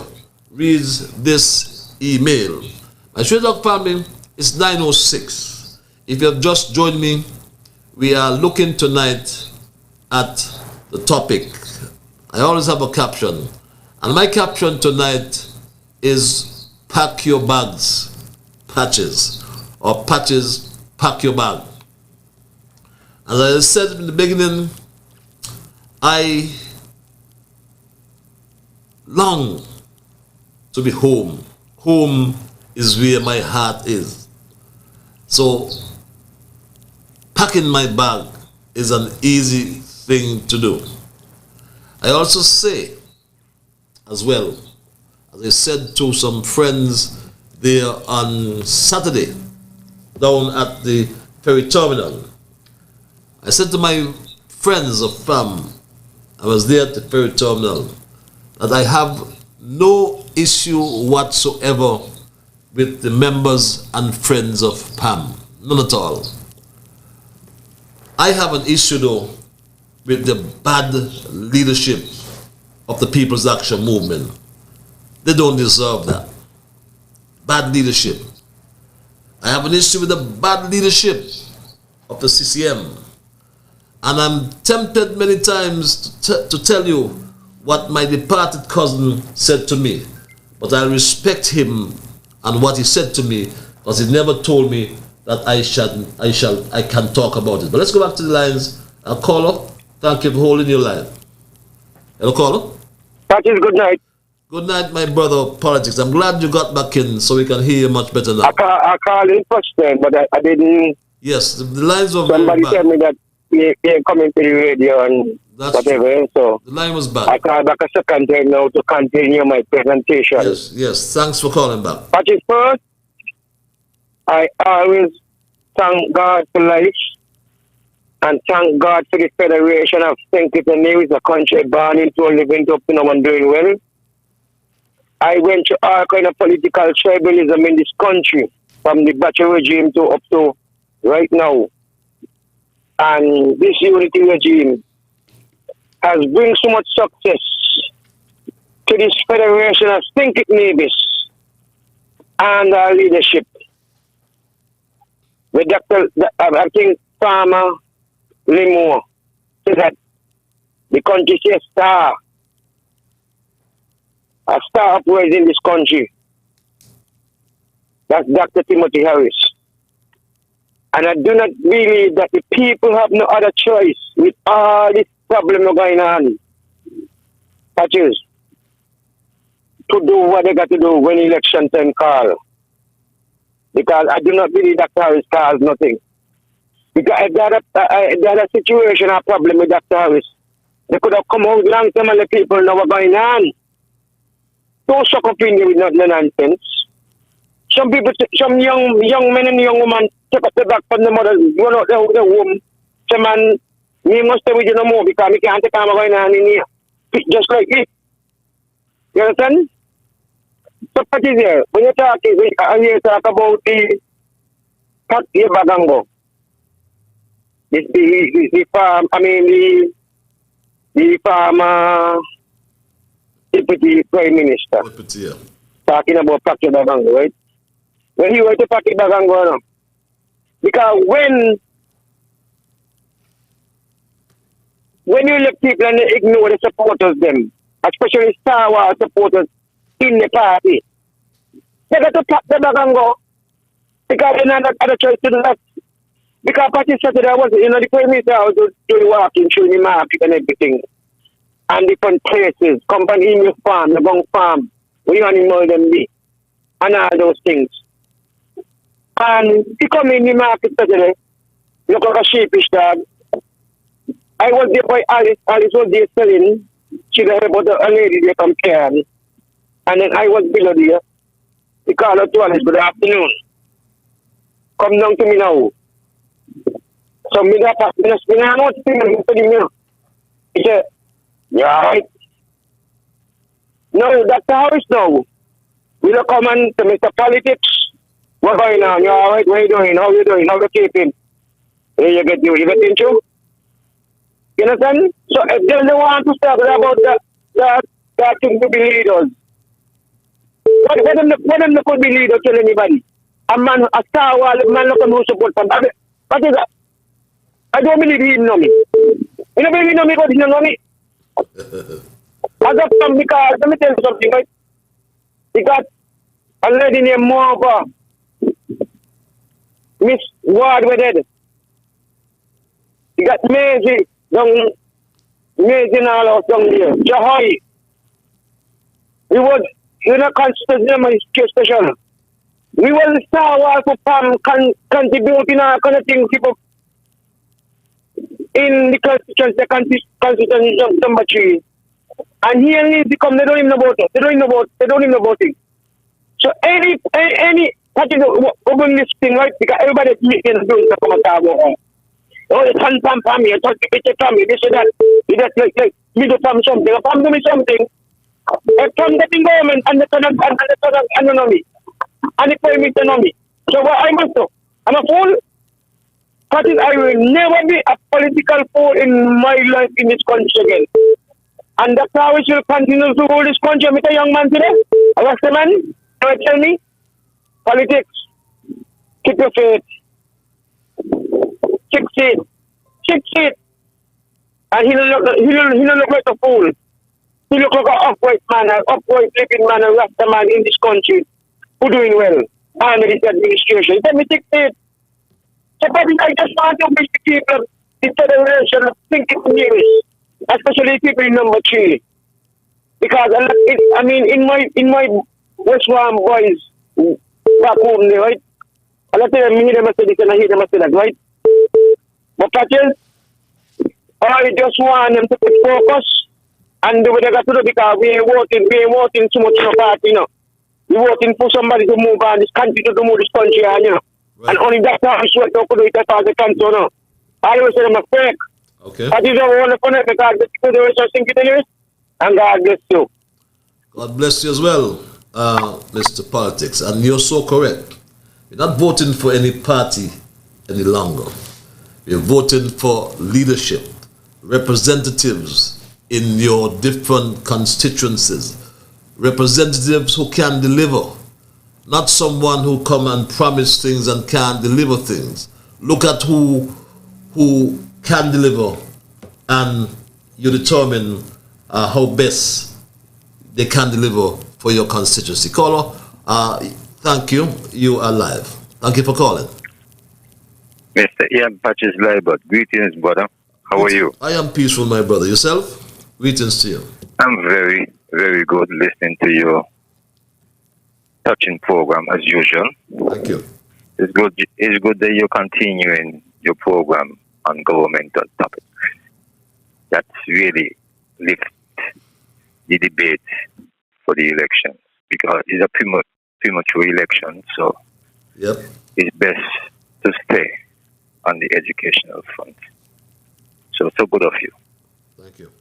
reads this email. My Straight Talk family, it's 9:06. If you have just joined me, we are looking tonight at the topic. I always have a caption, and my caption tonight is pack your bags, patches, or patches, pack your bag. As I said in the beginning, I long to be home. Home is where my heart is. So packing my bag is an easy thing to do. I also say as well, as I said to some friends there on Saturday down at the ferry terminal, I said to my friends of FAM, I was there at the ferry terminal, that I have no issue whatsoever with the members and friends of PAM. None at all. I have an issue though with the bad leadership of the People's Action Movement. They don't deserve that. Bad leadership. I have an issue with the bad leadership of the CCM. And I'm tempted many times to tell you what my departed cousin said to me. But I respect him and what he said to me, because he never told me that I can talk about it. But let's go back to the lines. Caller, thank you for holding your line. Hello, caller. Patches, good night. Good night, my brother of politics. I'm glad you got back in so we can hear you much better now. I called in first time, but I didn't. Yes, the lines were Somebody very bad. told me that he coming to the radio and That's whatever. true. So The line was bad. I called back a second time now to continue my presentation. Yes, yes. Thanks for calling back. Patches, first, I always thank God for life and thank God for the Federation of St. Kitts and Nevis, a country born into and living up to now and doing well. I went to all kind of political tribalism in this country, from the Thatcher regime to up to right now. And this unity regime has bring so much success to this Federation of St. Kitts and Nevis and our leadership. With I think Farmer Liburd said that the country is a star upwards in this country. That's Dr. Timothy Harris. And I do not believe that the people have no other choice with all this problem going on. Patches, to do what they got to do when election time call. Because I do not believe Dr. Harris calls nothing. Because if they had a situation or problem with Dr. Harris, they could have come out long time and the people know what's going on. Don't suck up in there with no nonsense. Some people, some young men and young women take up the back from the mother, run out the home. Some man, me must stay with you no more because me can't take on going on in here. Just like this. You understand? So what is here? When you talk about the Bagango, the farm, the farmer deputy prime minister. Deputy, yeah. Talking about Patrick Bagango, right? When he went to Patrick Bagango, no? Because when you let people and they ignore the supporters, them, especially Star Wars supporters in the party, they got to pack the Bagango because they don't have other choice to do that. Because Patrick Saturday was, the prime minister was doing walking through the market and everything. and different places. Come from Emu Farm, the Bung Farm, where animal them be, and all those things. And he come in the market today, look like a sheepish dog. I was there by Alice. Alice was there selling. She was about a lady there from Cairn. And then I was below there. He called her to Alice, good afternoon. Come down to me now. So me got up, me not know what to do. He said, you alright? No, that's how it's now. We don't come on to Mr. Politics. What's going on? You alright? What are you doing? How you doing? How you keeping? You get into? You understand? So if they don't want to talk about that thing to be leaders, what them could be leaders tell anybody? A man, a star wall, a man not going to support them. What is that? I don't believe he know me. You don't believe he know me because he don't know me. I got some because, let me tell you something, right? He got a lady named Morva, Miss Ward Wedded. He got Maisie, Maisie all out down here. Jahoy. We was, a constitutional special. We was Star Wars for contributing all kind of things people in the constitution number 3. And here needs to come, they don't even know about it. They don't even know about it. So any what is open this thing, right? Because everybody is making a bill to come and talk about it. Oh, the pam, you touch the picture from me, this or that. You just like me do something. If I'm doing something, if I'm getting government and the autonomy, and the permit autonomy. So what I must do? I'm a fool. That is, I will never be a political fool in my life in this country again. And that's how we should continue to rule this country. I'm a young man today. I was the man. You tell me? Politics. Keep your faith. Fix it. And he don't look like a fool. He look like an upright man, an upright living man, a rasta man in this country who doing well. And this administration. Let me fix it. So I just want to make the people in federation thinking of Nevis, especially people in number 3. Because I mean in my West Farm boys back home there, right? I let them hear them say this and I hear them say that, right? But patches, I just want them to put focus and do what they got to do because we ain't voting too much in the party, you know. We're voting for somebody to move on this country to move this country on, you know. Right. And only that's how we sweat to do it as far as the country, you know. I always say them a fake. Okay. That is a wonderful night because the people do it think it is. And God bless you. God bless you as well, Mr. Politics. And you're so correct. We're not voting for any party any longer. We're voting for leadership, representatives in your different constituencies, representatives who can deliver, not someone who come and promise things and can't deliver things. Look at who can deliver, and you determine how best they can deliver for your constituency. Caller, thank you. You are live. Thank you for calling. Mr. Ian Patches Liburd. Greetings, brother. How are you? I am peaceful, my brother. Yourself? Greetings to you. I'm very, very good listening to your touching program as usual. Thank you. It's good that you're continuing your program on governmental topics. That's really lift the debate for the elections because it's a premature election, so it's best to stay on the educational front. So good of you. Thank you.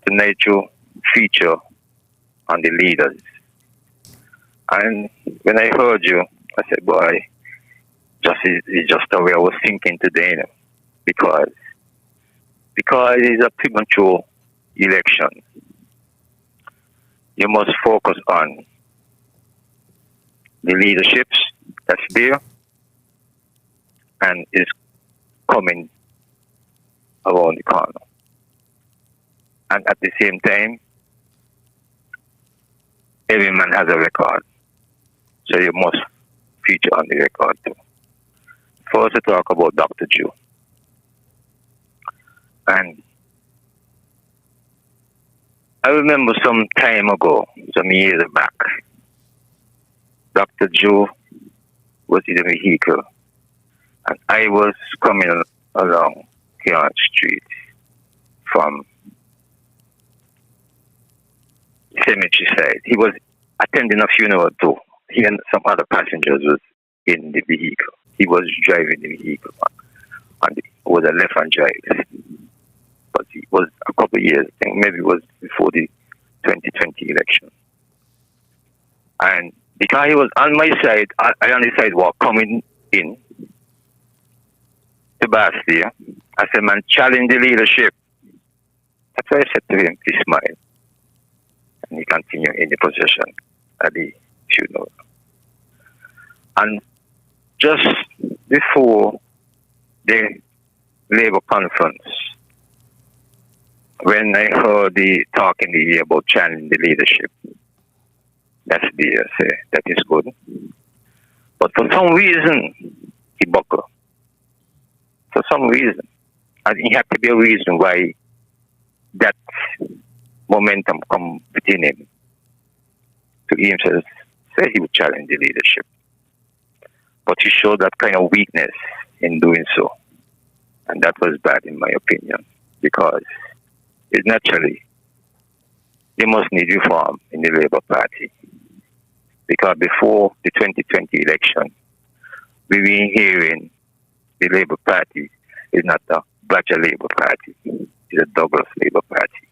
Tonight you feature on the leaders. And when I heard you, I said, boy, it's just the way I was thinking today, you know, because it's a premature election. You must focus on the leaderships that's there and is coming around the corner. And at the same time, every man has a record. So you must feature on the record too. First to talk about Dr. Jew. And I remember some time ago, some years back, Dr. Joe was in a vehicle, and I was coming along Kearn Street from cemetery side. He was attending a funeral too. He and some other passengers was in the vehicle. He was driving the vehicle, and it was a left-hand drive. But it was a couple of years, I think maybe it was before the 2020 election. And because he was on my side, I on the sidewalk coming in to Bastille, I said, man, challenge the leadership. That's what I said to him. He smiled. And he continued in the position at the funeral. And just before the Labour conference, when I heard the talk in the ear about challenging the leadership, that's the say that is good. But for some reason, he buckled. For some reason. And it had to be a reason why that momentum come within him. To himself, say he would challenge the leadership. But he showed that kind of weakness in doing so. And that was bad in my opinion. Because it's naturally, they must need reform in the Labour Party. Because before the 2020 election, we were hearing the Labour Party is not a Badger Labour Party. It's a Douglas Labour Party.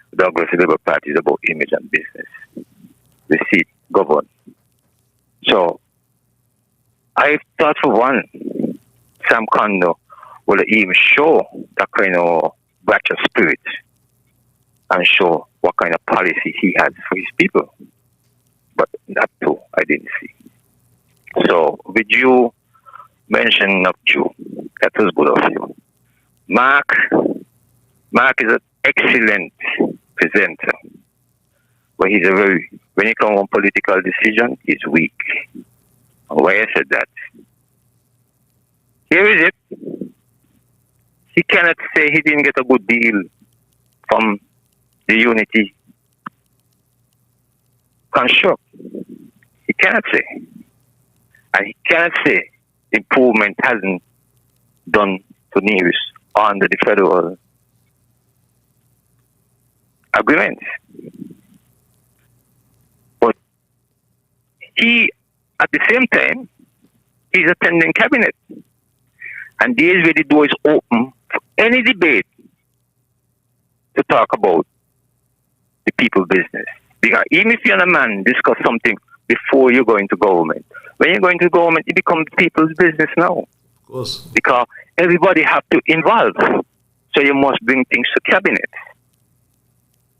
The Douglas Labour Party is about image and business. The seat govern. So, I thought for one, Sam Kondo will even show that kind of Badger spirit and show what kind of policy he has for his people. But that too, I didn't see. So, with you mentioning of Jew, that was good of you. Mark is an excellent presenter. But he's when it comes on political decision, he's weak. And why I said that? Here is it. He cannot say he didn't get a good deal from the unity construct. He cannot say. And he cannot say improvement hasn't done to Nevis under the federal agreement. But he, at the same time, he's attending cabinet. And days where the door is open for any debate to talk about the people business. Because even if you're a man, discuss something before you go into government. When you go into government, it becomes people's business now. Of course. Because everybody have to involve. So you must bring things to cabinet.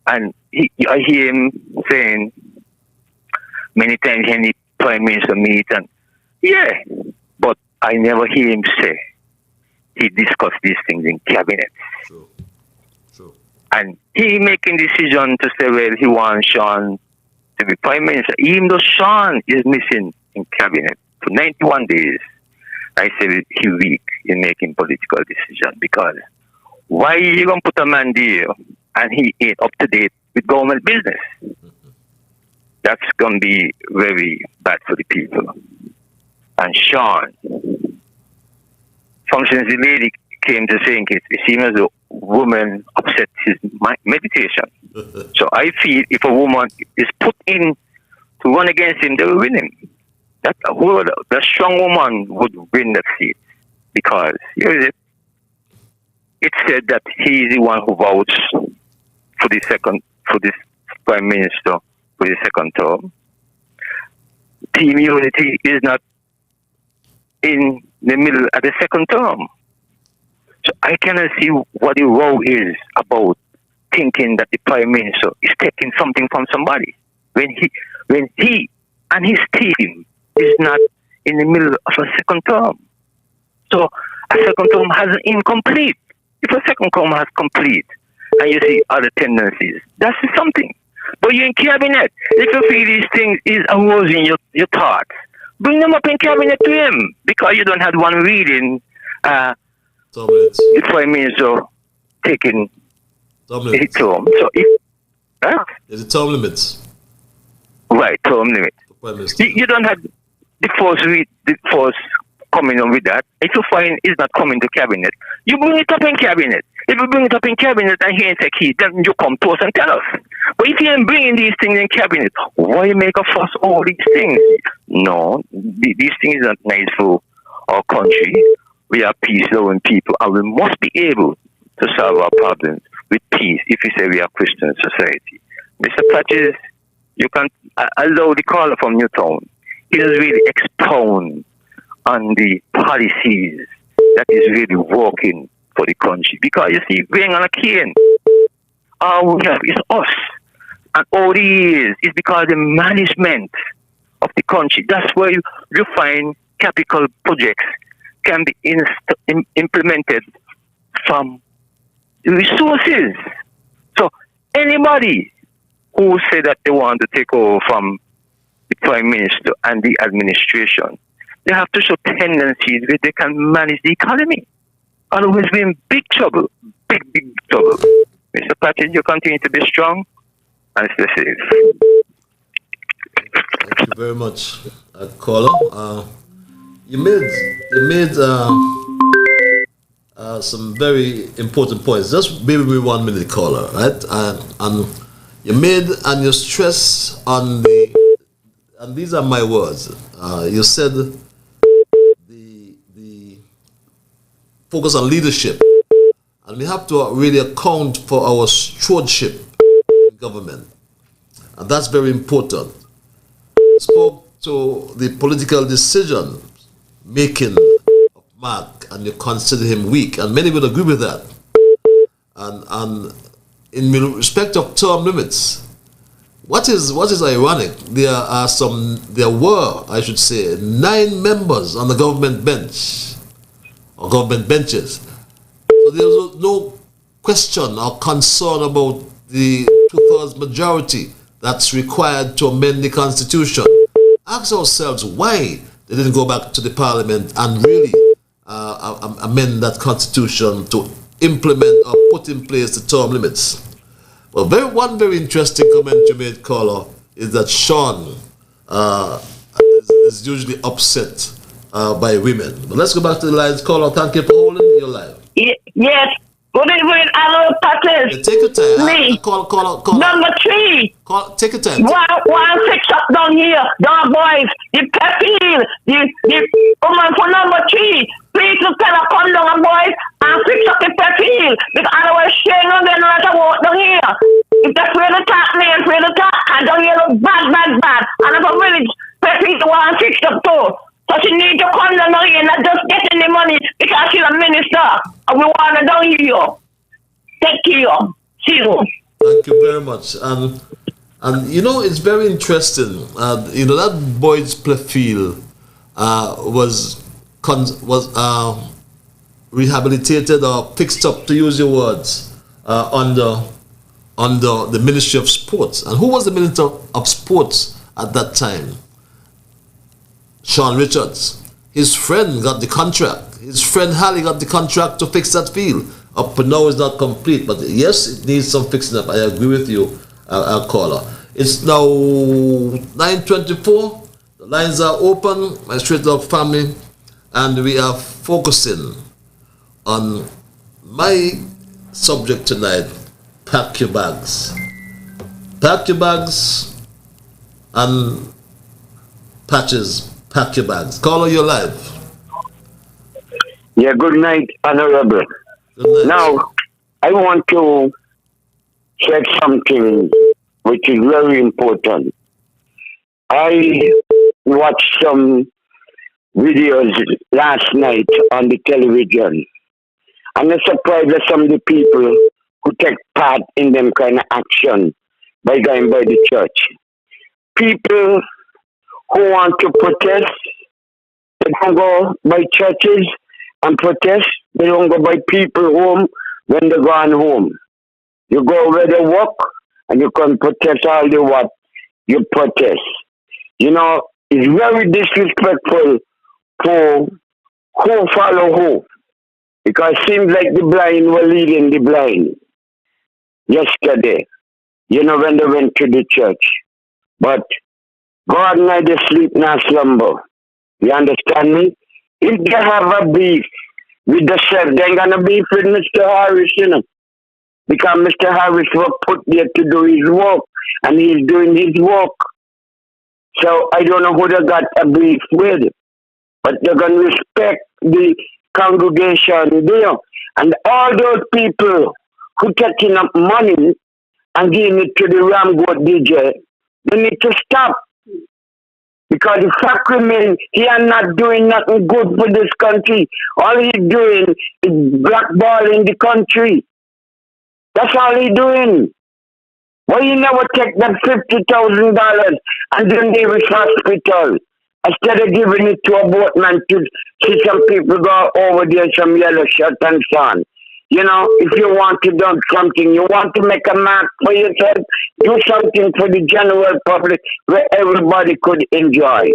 And I hear him saying many times any prime minister meet and yeah, but I never hear him say he discussed these things in cabinet. True. And he making decision to say, well, he wants Sean to be prime minister. Even though Sean is missing in cabinet for 91 days, I say he's weak in making political decisions. Because why you going to put a man there and he ain't up to date with government business? That's going to be very bad for the people. And Sean, from since the lady came to saying it seems as though woman upset his meditation. So I feel if a woman is put in to run against him, they will win him. That strong woman would win that seat. Because here is it. It said that he is the one who vouched for this prime minister for the second term. Team unity is not in the middle of the second term. So I cannot see what the row is about thinking that the prime minister is taking something from somebody when he and his team is not in the middle of a second term. So a second term has incomplete. If a second term has complete and you see other tendencies, that's something. But you're in cabinet. If you feel these things is arousing your thoughts, bring them up in cabinet to him because you don't have one reading. The prime minister taking it to him. So Huh? There's a term limits. Right, term limit. Prime Minister. You don't have the force coming on with that. If you find it's not coming to cabinet, you bring it up in cabinet. If you bring it up in cabinet and he ain't take heed, then you come to us and tell us. But if you ain't bringing these things in cabinet, why you make a fuss over these things? No, these things are not nice for our country. We are peace-loving people, and we must be able to solve our problems with peace if we say we are Christian society. Mr. Patches, you can allow the caller from Newtown. He does really expound on the policies that is really working for the country. Because you see, being on a cane, all we have is us. And all the years is because the management of the country. That's where you find capital projects can be implemented from the resources. So anybody who say that they want to take over from the Prime Minister and the administration, they have to show tendencies where they can manage the economy. Otherwise, we're in big trouble. Big trouble. Mr. Patrick, you continue to be strong and stay safe. Thank you very much, caller. You made some very important points. Just maybe me 1 minute, caller, right? And you made and you stress on and these are my words. You said the focus on leadership, and we have to really account for our stewardship in government, and that's very important. You spoke to the political decision making of Mark, and you consider him weak, and many would agree with that. And in respect of term limits, what is ironic? There were, I should say, 9 members on the government bench or government benches. So there was no question or concern about the 2/3 majority that's required to amend the Constitution. Ask ourselves why they didn't go back to the Parliament and really amend that Constitution to implement or put in place the term limits. Well, one very interesting comment you made, caller, is that Sean is usually upset by women. But let's go back to the lines. Caller, thank you for holding your line. Yes. Good evening, hello, Patrick. Yeah, take your time. Me. Call. Number 3. Take your time. One fix up down here. Down boys. The pepil. The woman for number 3. Please to tell her come down, boys, and fix up the pepil. Because otherwise she ain't gonna get right to walk down here. If they're afraid to talk, me afraid to talk. And down here look bad. And if a village pepil to want to fix up too. So she need to come down here and not just getting the money because she's a minister. And we want her down here. Take care. See you. Thank you very much. And you know, it's very interesting. You know, that Boyd's Playfield was rehabilitated or fixed up, to use your words, under the Ministry of Sports. And who was the Minister of Sports at that time? Sean Richards. His friend got the contract. His friend Halley got the contract to fix that field. Up to now, it's not complete, but yes, it needs some fixing up. I agree with you, caller. It's now 9:24. The lines are open, my Straight Dog family, and we are focusing on my subject tonight: pack your bags. Pack your bags, and Patches, pack your bags. Caller, you're live. Yeah, good night, Honorable. Good night. Now, I want to check something which is very important. I watched some videos last night on the television, and I'm surprised at some of the people who take part in them kind of action by going by the church. People who want to protest, they don't go by churches and protest. They don't go by people home when they're going home. You go where they work and you can protest all the what you protest. You know, it's very disrespectful for who follow who. Because it seems like the blind were leading the blind yesterday. when they went to the church. But God neither sleep nor slumber. You understand me? If they have a beef with the chef, they're going to beef with Mr. Harris, because Mr. Harris was put there to do his work, and he's doing his work. So I don't know who they got a beef with, but they're going to respect the congregation there. And all those people who taking up money and giving it to the Ram Goat DJ, they need to stop. Because the fact remains, he is not doing nothing good for this country. All he's doing is blackballing the country. That's all he's doing. Why you never take that $50,000 and then Nevis Hospital instead of giving it to a boatman to see some people go over there, some yellow shirt and so on. If you want to do something, you want to make a mark for yourself, do something for the general public where everybody could enjoy.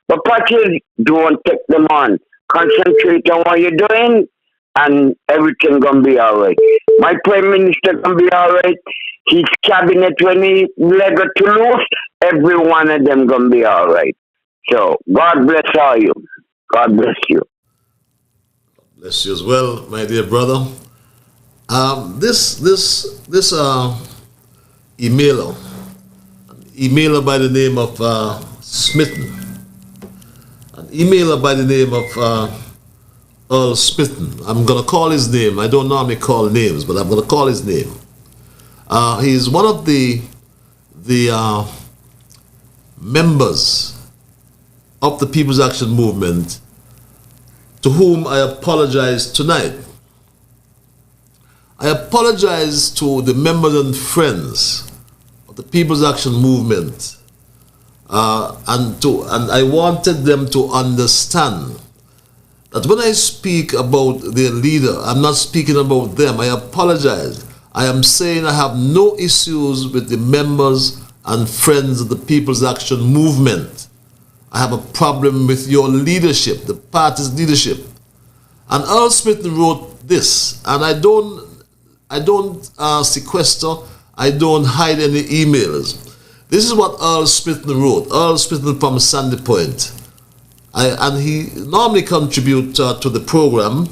But parties, don't take them on. Concentrate on what you're doing, and everything gonna be all right. My prime minister gonna be all right. His cabinet, when he let it to loose, every one of them gonna be all right. So God bless all you. God bless you. Bless you as well, my dear brother. This emailer by the name of Smitten, an emailer by the name of Earl Smitten. I'm gonna call his name. I don't normally call names, but I'm gonna call his name. He's one of the members of the People's Action Movement, to whom I apologize tonight. I apologize to the members and friends of the People's Action Movement, and I wanted them to understand that when I speak about their leader, I'm not speaking about them. I apologize. I am saying I have no issues with the members and friends of the People's Action Movement. I have a problem with your leadership, the party's leadership. And Earl Smith wrote this, and I don't sequester, I don't hide any emails. This is what Earl Smith wrote. Earl Smith from Sandy Point. And he normally contributes to the program,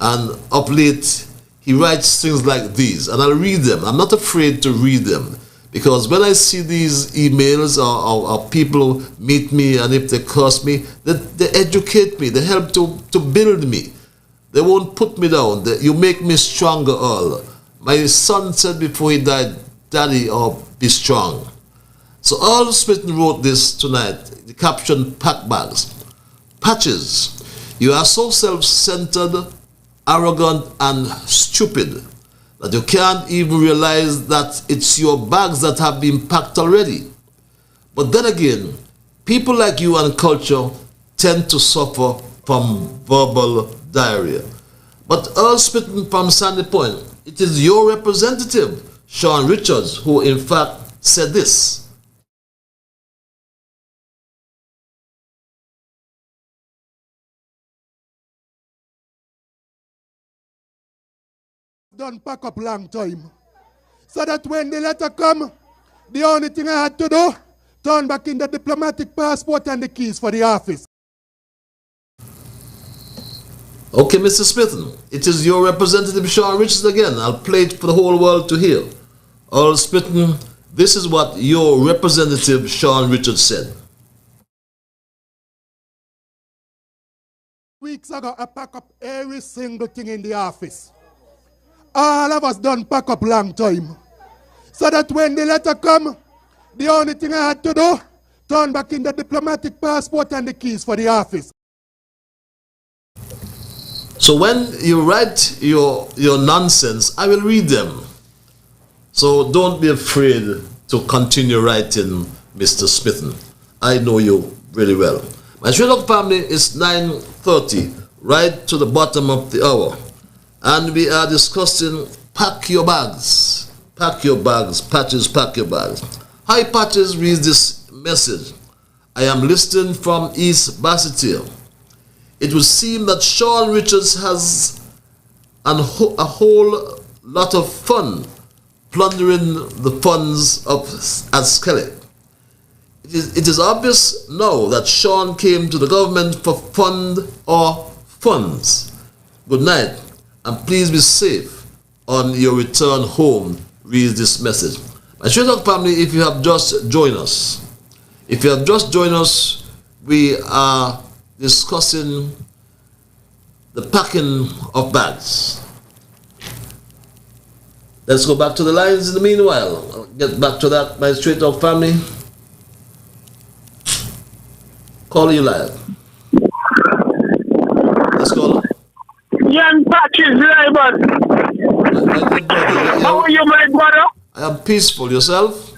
and of late he writes things like these, and I'll read them. I'm not afraid to read them, because when I see these emails or people meet me, and if they curse me, they educate me, they help to build me. They won't put me down. You make me stronger, Earl. My son said before he died, Daddy, be strong. So Earl Smith wrote this tonight, the caption, pack bags. Patches, you are so self-centered, arrogant, and stupid that you can't even realize that it's your bags that have been packed already. But then again, people like you and culture tend to suffer from verbal diarrhea. But Earl Smith from Sandy Point, it is your representative, Sean Richards, who in fact said this. Done pack up long time. So that when the letter come, the only thing I had to do, turn back in the diplomatic passport and the keys for the office. Okay, Mr. Smith, it is your representative, Sean Richards, again. I'll play it for the whole world to hear. Earl Smith, this is what your representative, Sean Richards, said. Weeks ago, I pack up every single thing in the office. All of us done pack up long time. So that when the letter come, the only thing I had to do, turn back in the diplomatic passport and the keys for the office. So when you write your nonsense, I will read them. So don't be afraid to continue writing, Mr. Smith. I know you really well. My Sherlock family is 9:30, right to the bottom of the hour. And we are discussing pack your bags. Pack your bags. Patches, pack your bags. Hi, Patches reads this message. I am listening from East Basseterre. It would seem that Sean Richards has a whole lot of fun plundering the funds of at Skellig. It is obvious now that Sean came to the government for fund or funds. Good night, and please be safe on your return home, reads this message. My Straight Talk family, if you have just joined us, we are discussing the packing of bags. Let's go back to the lines in the meanwhile. I'll get back to that, my Straight Talk family. Call you live. Let's go. Young Patches, Liburd. How are you, my brother? I am peaceful. Yourself?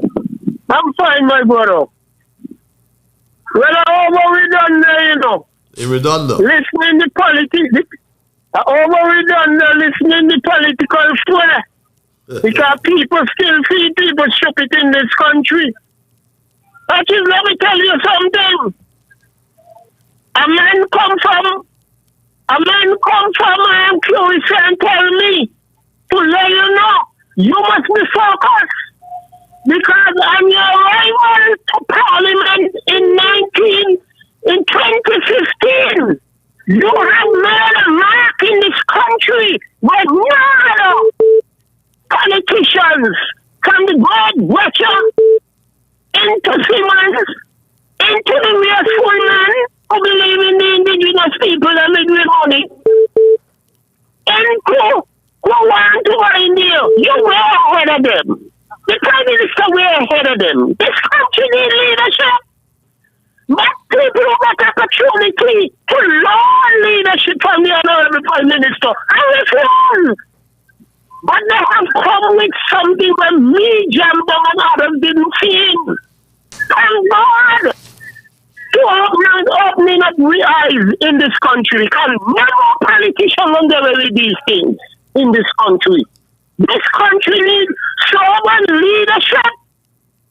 I'm fine, my brother. Well, over we done there, you know. Irredondo. Listening to politics. Over we done there, listening to political swear. Because people still see people stupid in this country. Patches, let me tell you something. A man come from I am curious and tell me to let you know you must be focused because on your arrival to Parliament in 2015, you have made a mark in this country with no politicians from the God Watcher into Simmons, into the Restful Man who believe in the indigenous people and make with money, into who want to buy India. You were ahead of them. The Prime Minister were ahead of them. This country needs leadership. But people who got opportunity to learn leadership from the Honorable Prime Minister and reform. But they have come with something that me, Jambo, and others didn't see. Thank God to opening up the eyes in this country. Because no politician will get with these things in this country. This country needs sovereign leadership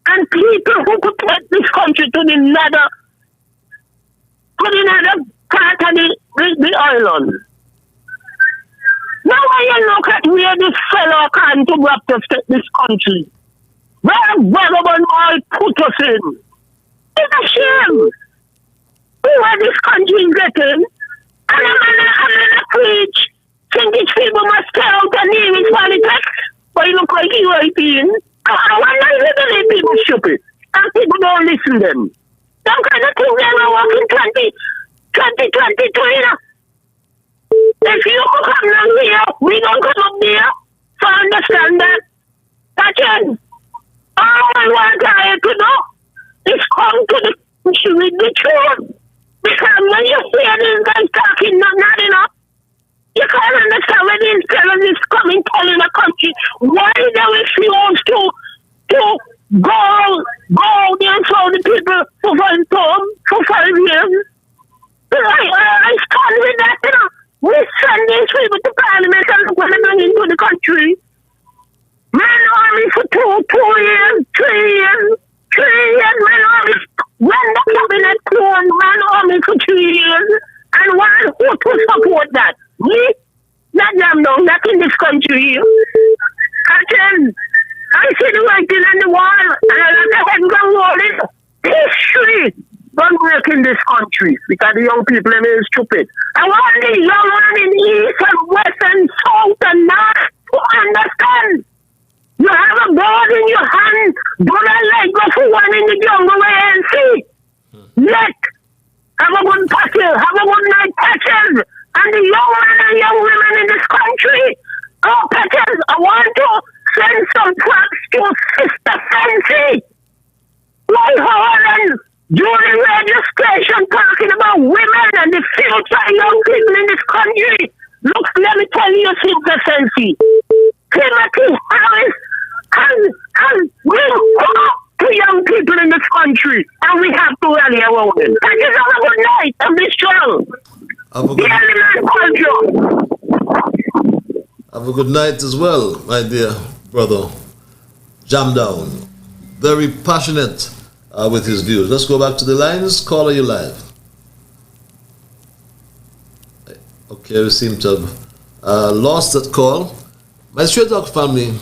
and people who could take this country to the nether part of the island. Now when you look at where this fellow can to grab to take this country, where vagabond all put us in, it's a shame. Where this country is getting, and I'm gonna preach, think these people must stay out of Nevis politics, but you look like you 18. I wonder if they believe people stupid, and people don't listen to them. Some kind of thing they were working 2022, you know. If you come down here, we don't come up there. So understand that. Patches, all I want to do is come to the country with the truth. Because when you hear these guys talking not enough, you can't understand when these terrorists come and telling the country why they refuse to go there and show the people for 5 years. I stand with that, you know. We send these people to Parliament and look what they bring into the country. Man army for 2 years, 3 years, man army. When the cabinet cloned man army for 3 years, and why who to support that? Me? Not them, no, not in this country. I see the writing on the wall, and I let the head go rolling. History don't work in this country because the young people are stupid. I want the young one in east and west and south and north to understand. You have a bird in your hand, do not let go for one in the jungle and see. Let have a good patches, have a good night patches, and the young men and young women in this country. Oh, patches, I want to send some props to Sister Fancy. My Holland, during radio station talking about women and the future young people in this country. Look, let me tell you, Sister Fancy. Timothy Harris has real to young people in this country, and we have to rally around it. Thank you. Have a good night and be strong. Have a good night as well, my dear brother. Jam down. Very passionate with his views. Let's go back to the lines. Caller, you live. Okay, we seem to have lost that call. My Straight Talk family,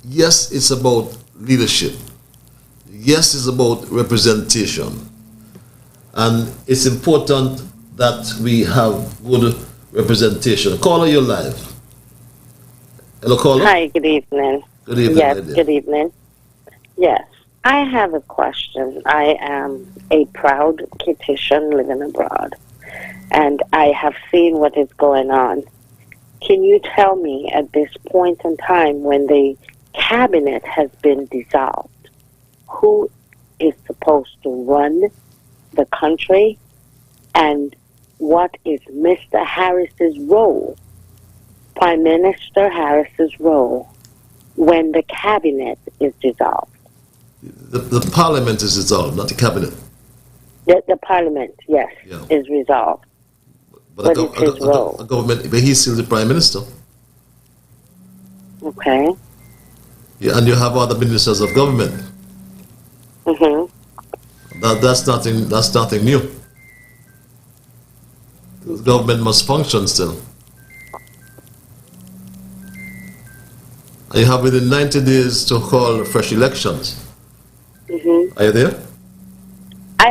yes, it's about leadership. Yes, it's about representation. And it's important that we have good representation. Caller, you're live. Hello, caller. Hi, good evening. Good evening, Yes, my dear. good evening. Yes, I have a question. I am a proud Kittian living abroad, and I have seen what is going on. Can you tell me at this point in time when the cabinet has been dissolved, who is supposed to run the country and what is Mr. Harris's role, Prime Minister Harris's role, when the cabinet is dissolved? The parliament is dissolved, not the cabinet. The parliament, yes, Yeah. is resolved. But What is his role? a government, but he's still the prime minister. Okay. Yeah, and you have other ministers of government. Mm-hmm. That's nothing new. The government must function still. And you have within 90 days to call fresh elections. Mm-hmm. Are you there? I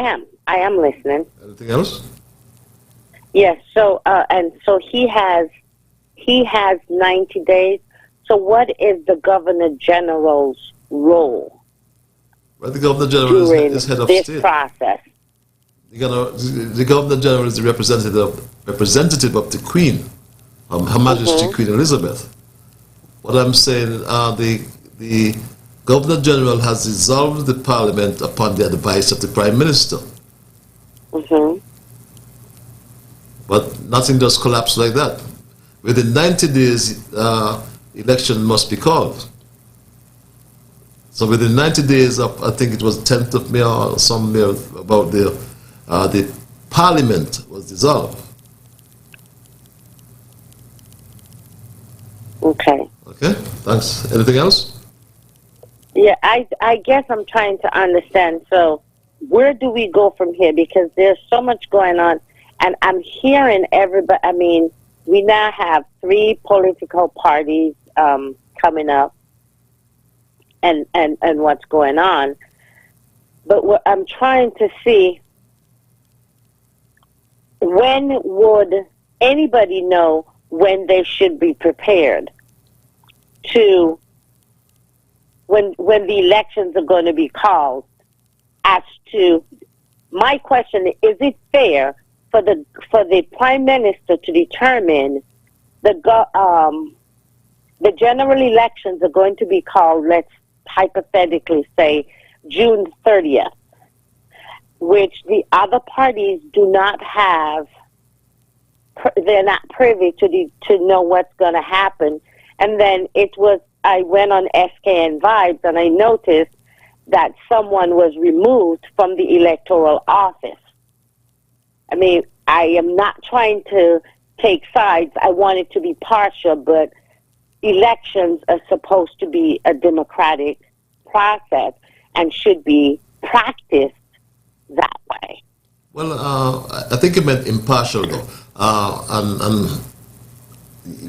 am listening. Anything else? Yes, so he has 90 days. So what is the Governor General's role Well, the Governor General during is head of this state. process? The Governor General is the representative of the Queen, Her Majesty Queen Elizabeth. What I'm saying, the Governor General has dissolved the Parliament upon the advice of the Prime Minister. Mm-hmm. But nothing does collapse like that. Within 90 days, election must be called. So within 90 days of, I think it was 10th of May or some May, about the Parliament was dissolved. Okay. Okay, thanks. Anything else? Yeah, I guess I'm trying to understand. So where do we go from here? Because there's so much going on, and I'm hearing everybody. I mean, we now have 3 political parties coming up, and what's going on. But what I'm trying to see, when would anybody know when they should be prepared to, when the elections are going to be called? As to, my question is it fair for the Prime Minister to determine the general elections are going to be called, let's hypothetically say, June 30th, which the other parties do not have, they're not privy to know what's going to happen. And then I went on SKN Vibes and I noticed that someone was removed from the electoral office. I mean, I am not trying to take sides. I want it to be partial, but elections are supposed to be a democratic process and should be practiced that way. Well, I think you meant impartial, though. And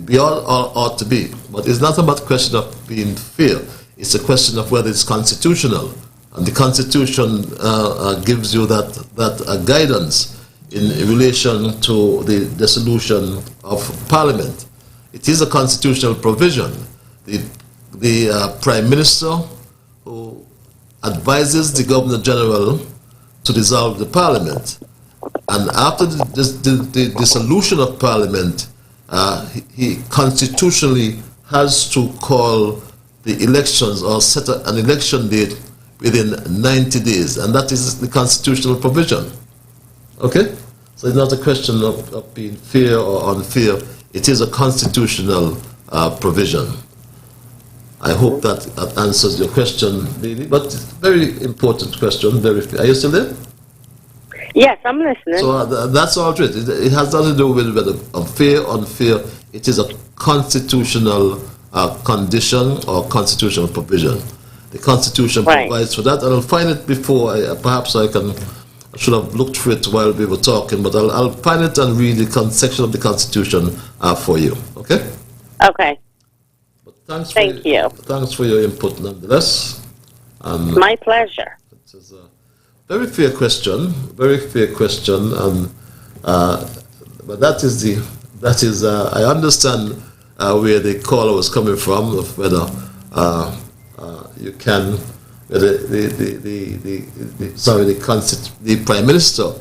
we all ought to be. But it's not about the question of being fair. It's a question of whether it's constitutional. And the Constitution gives you that guidance in relation to the dissolution of Parliament. It is a constitutional provision. The Prime Minister who advises the Governor General to dissolve the Parliament. And after the dissolution of Parliament, he constitutionally has to call the elections or set an election date within 90 days. And that is the constitutional provision. Okay? So it's not a question of being fair or unfair. It is a constitutional provision. I hope that answers your question, really. But it's a very important question. Are you still there? Yes, I'm listening. So that's all it is. It has nothing to do with whether fair or unfair. It is a constitutional condition or constitutional provision. The Constitution provides for that, and I'll find it before. Perhaps I should have looked for it while we were talking, but I'll find it and read the section of the Constitution for you. Okay? Okay. Thank you. Thanks for your input nonetheless. My pleasure. It is a very fair question, and but that is I understand where the caller was coming from, of whether you can the Prime Minister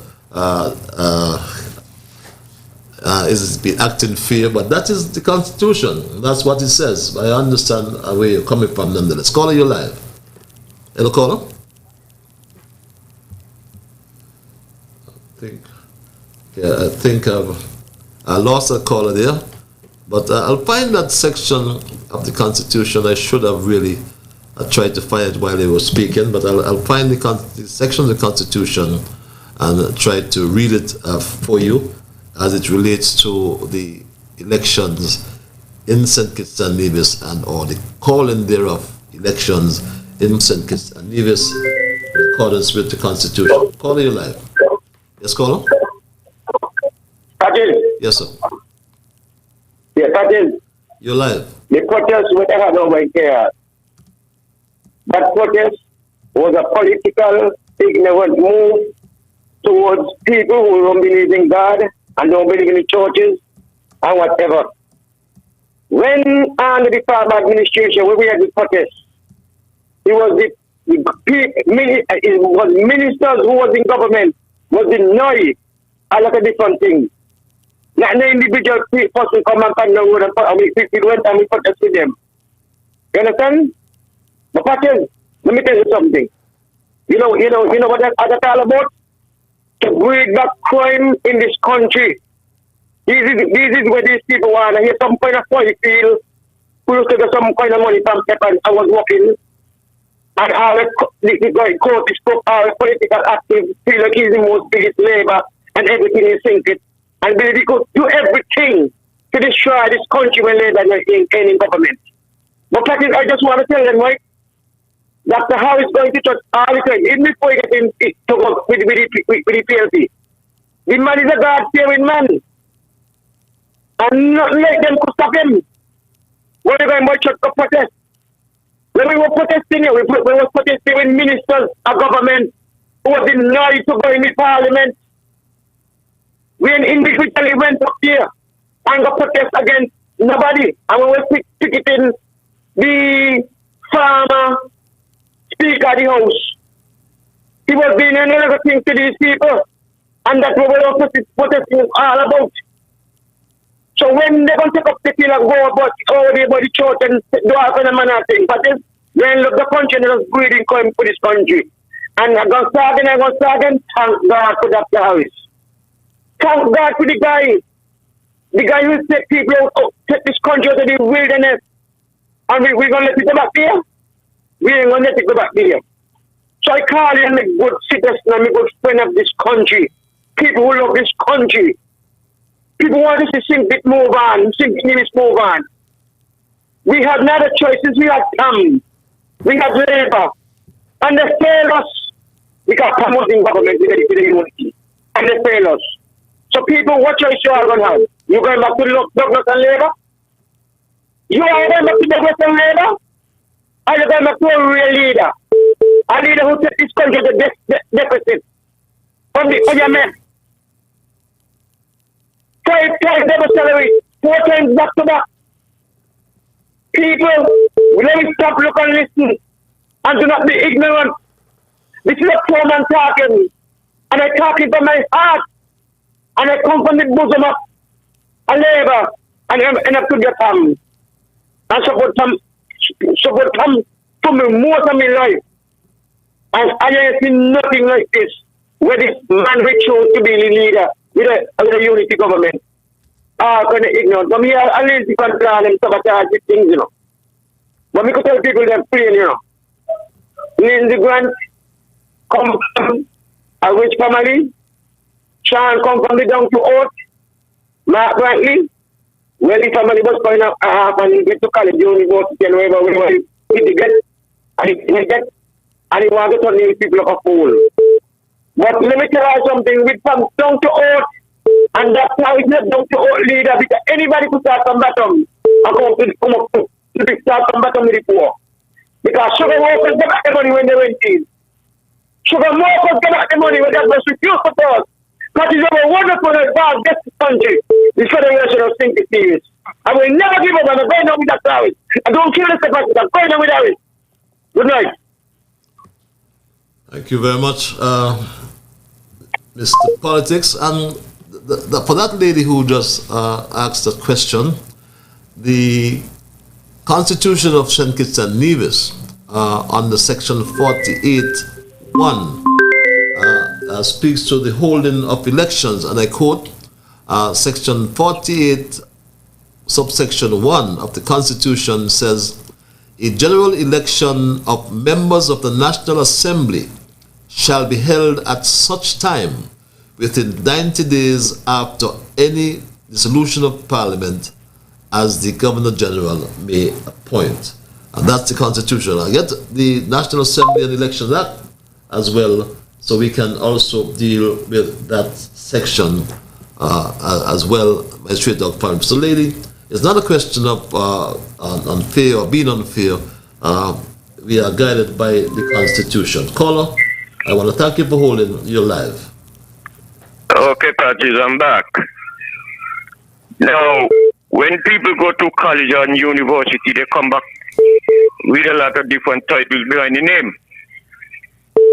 is be acting fair, but that is the Constitution. That's what it says. I understand where you're coming from nonetheless. Caller, you're live. Hello, caller. I think I lost a caller there, but I'll find that section of the Constitution. I should have really tried to find it while they were speaking, but I'll find the section of the Constitution and try to read it for you as it relates to the elections in St. Kitts and Nevis or the calling thereof elections in St. Kitts and Nevis in accordance with the Constitution. Caller, you live. Yes, caller? Patil. Yes, sir. Yeah, Patil. You're live. The protest we had over here, that protest was a political, ignorant move towards people who don't believe in God and don't believe in the churches and whatever. When under the Farm administration, we had the protest, it was ministers who was in government was denied a lot of different things. Not an individual person come and find the road and we went and we protest with them. You understand? But Patel, let me tell you something. You know what that's all about? To breed back crime in this country. This is where these people want to hear some kind of funny feel. We used to get some kind of money from Pepper. I was working. And all the court spoke, all the political activists feel like he's the most biggest labor and everything is sinking. And they could do everything to destroy this country when Labour is in government. But I just want to tell them, right, that's how it's going to touch all the time. Even before you get in to work with the PLP. The man is a God-fearing man. And not let them could stop him. When we're going to protest. When we were protesting here, we were protesting with ministers of government who were denied to go in the parliament. We individually went up here and got protest against nobody. And we were picketing the former Speaker of the House. He was doing another thing to these people. And that's what we were protesting all about. So when they're going to take up the field and go about the church and do all kind of manner of things, but then look the country and just breeding crime for this country. And I'm going to start again, thank God for Dr. Harris. Thank God for the guy who take people out, take this country out of the wilderness. And we're going to let it go back there? We ain't going to let it go back there. So I call him a good citizen and a good friend of this country. People who love this country. People want us to sing it move on, sing it move on. We have not a choices, we have come. We have labor. And they fail us. We got promoting government with the unity. And they fail us. So people, what choice you are going to have? You going back to Douglas and Labour? You are going back to Douglas and Labour? Or you going back to a real leader? A leader who takes this country to deficit from the parliament. 5 times double salary, 4 times back to back. People, let me stop, look and listen, and do not be ignorant. This is a poor man talking, and I talking from my heart, and I come from the bosom of a Labour, and I put the thumb. And support come to me most of my life. And I ain't seen nothing like this, where this man we chose to be the leader with a unity government. Kind of ignorant. But me, I lazy control and sabotage these things, you know. But me could tell people they're plain, you know. Lindsey Grant come from a rich family. Sean come from the down to earth. Mark Brantley, wealthy family was going up and get to college, university, and wherever he get. And he want to turn these people up a fool. But let me tell you something, with from down to earth, and that's how it's not down to earth leader, because anybody could start from bottom and come up to the top and bottom of the poor. Because sugar workers get back the money when they went in. Sugar workers get back the money when they was refused to us. That is our wonderful advance this country. The Federation of Think Serious. I will never give up, and I'm going on with that crowd. I don't kill this capacity, I'm going on with that. Good night. Thank you very much, Mr. Politics. And for that lady who just asked a question, the Constitution of St. Kitts and Nevis, under Section 48(1), speaks to the holding of elections, and I quote, Section 48, subsection 1 of the Constitution says, a general election of members of the National Assembly shall be held at such time within 90 days after any dissolution of Parliament as the Governor General may appoint. And that's the Constitution. I get the National Assembly and Election Act as well, so we can also deal with that section as well, my straight dog farm. So lady, it's not a question of unfair or being unfair. We are guided by the Constitution. Caller, I want to thank you for holding your live. Okay, Patches, I'm back. Now, when people go to college or university, they come back with a lot of different titles behind the name.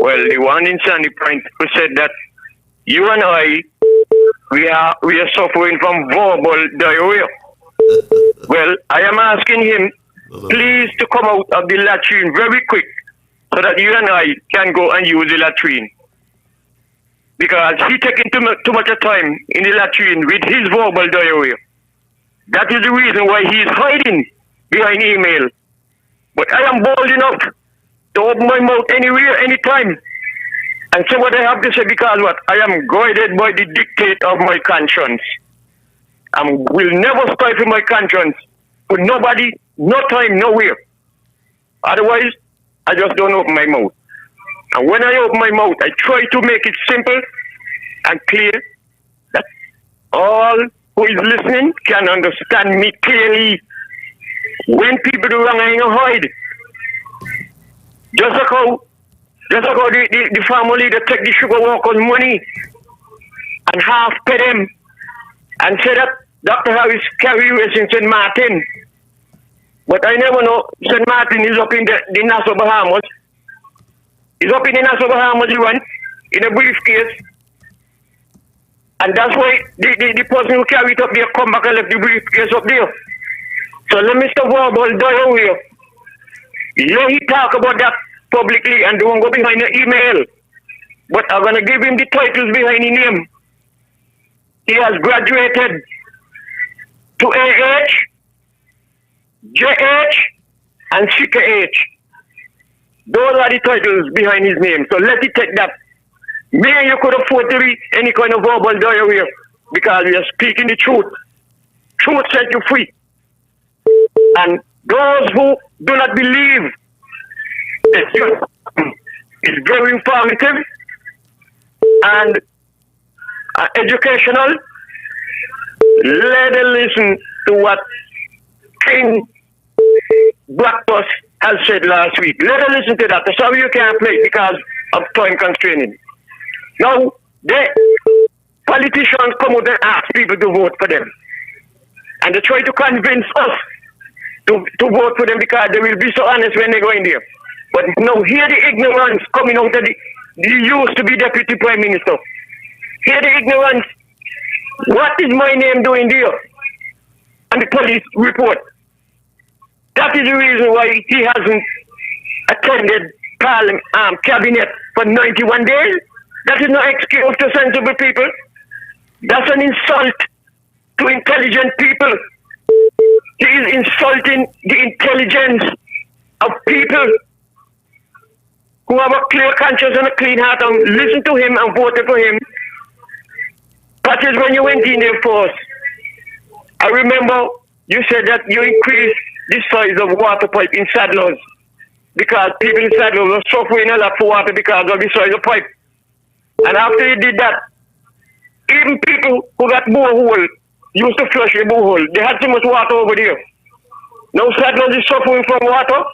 Well, the one in Sandy Point who said that you and I, we are suffering from verbal diarrhea. Well, I am asking him, please, to come out of the latrine very quick so that you and I can go and use the latrine. Because he taking too much time in the latrine with his verbal diarrhea. That is the reason why he is hiding behind email. But I am bold enough to open my mouth anywhere, anytime, and say what I have to say, because what? I am guided by the dictate of my conscience. I will never stifle my conscience for nobody, no time, nowhere. Otherwise, I just don't open my mouth. And when I open my mouth, I try to make it simple and clear that all who is listening can understand me clearly. When people do wrong, I ain't gonna hide. Just like how the family that take the sugar workers' money and half pay them and say that Dr. Harris carry us in St. Martin. But I never know St. Martin is up in the Nassau Bahamas. He's up in the Nassau Bahamas, he went in a briefcase. And that's why the person who carry it up there come back and left the briefcase up there. So let Mr. Verbal diarrhea. Yeah, he talk about that publicly and don't go behind the email. But I'm going to give him the titles behind his name. He has graduated to AH, JH, and CKH. Those are the titles behind his name. So let it take that. Me and you could afford to be any kind of verbal diarrhea because we are speaking the truth. Truth set you free. And those who do not believe that is very informative and educational, let them listen to what King Blackbus has said last week. Let them listen to that. Sorry you can't play because of time constraining. Now, the politicians come out and ask people to vote for them. And they try to convince us to vote for them because they will be so honest when they go in there. But now, hear the ignorance coming out of the used to be deputy prime minister. Hear the ignorance. What is my name doing there? And the police report. That is the reason why he hasn't attended cabinet for 91 days. That is no excuse to sensible people. That's an insult to intelligent people. He is insulting the intelligence of people who have a clear conscience and a clean heart and listen to him and voted for him. That is when you went in there first. I remember you said that you increased the size of water pipe in Sadler's because people in Sadler's were suffering a lot for water because of the size of pipe. And after you did that, even people who got borehole used to flush the borehole. They had so much water over there. Now Sadness is suffering from water.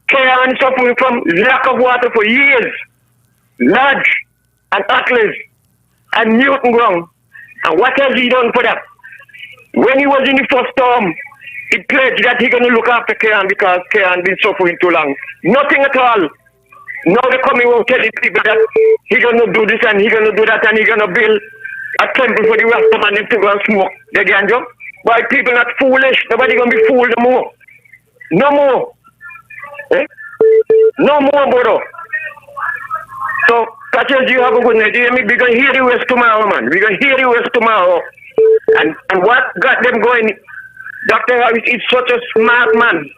Karen is suffering from lack of water for years. Lodge and Atlas and Newton ground. And what has he done for that? When he was in the first storm, he pledged that he's going to look after Karen because Karen been suffering too long. Nothing at all. Now they're coming out telling people that he's going to do this and he's going to do that and he's going to build a temple for the Rastaman to go and smoke the ganja. Why people not foolish? Nobody going to be fooled no more. No more. Eh? No more, brother. So, Patches, you have a good night. We're going to hear the West tomorrow, man. We're going to hear the West tomorrow. And what got them going, Dr. Harris is such a smart man.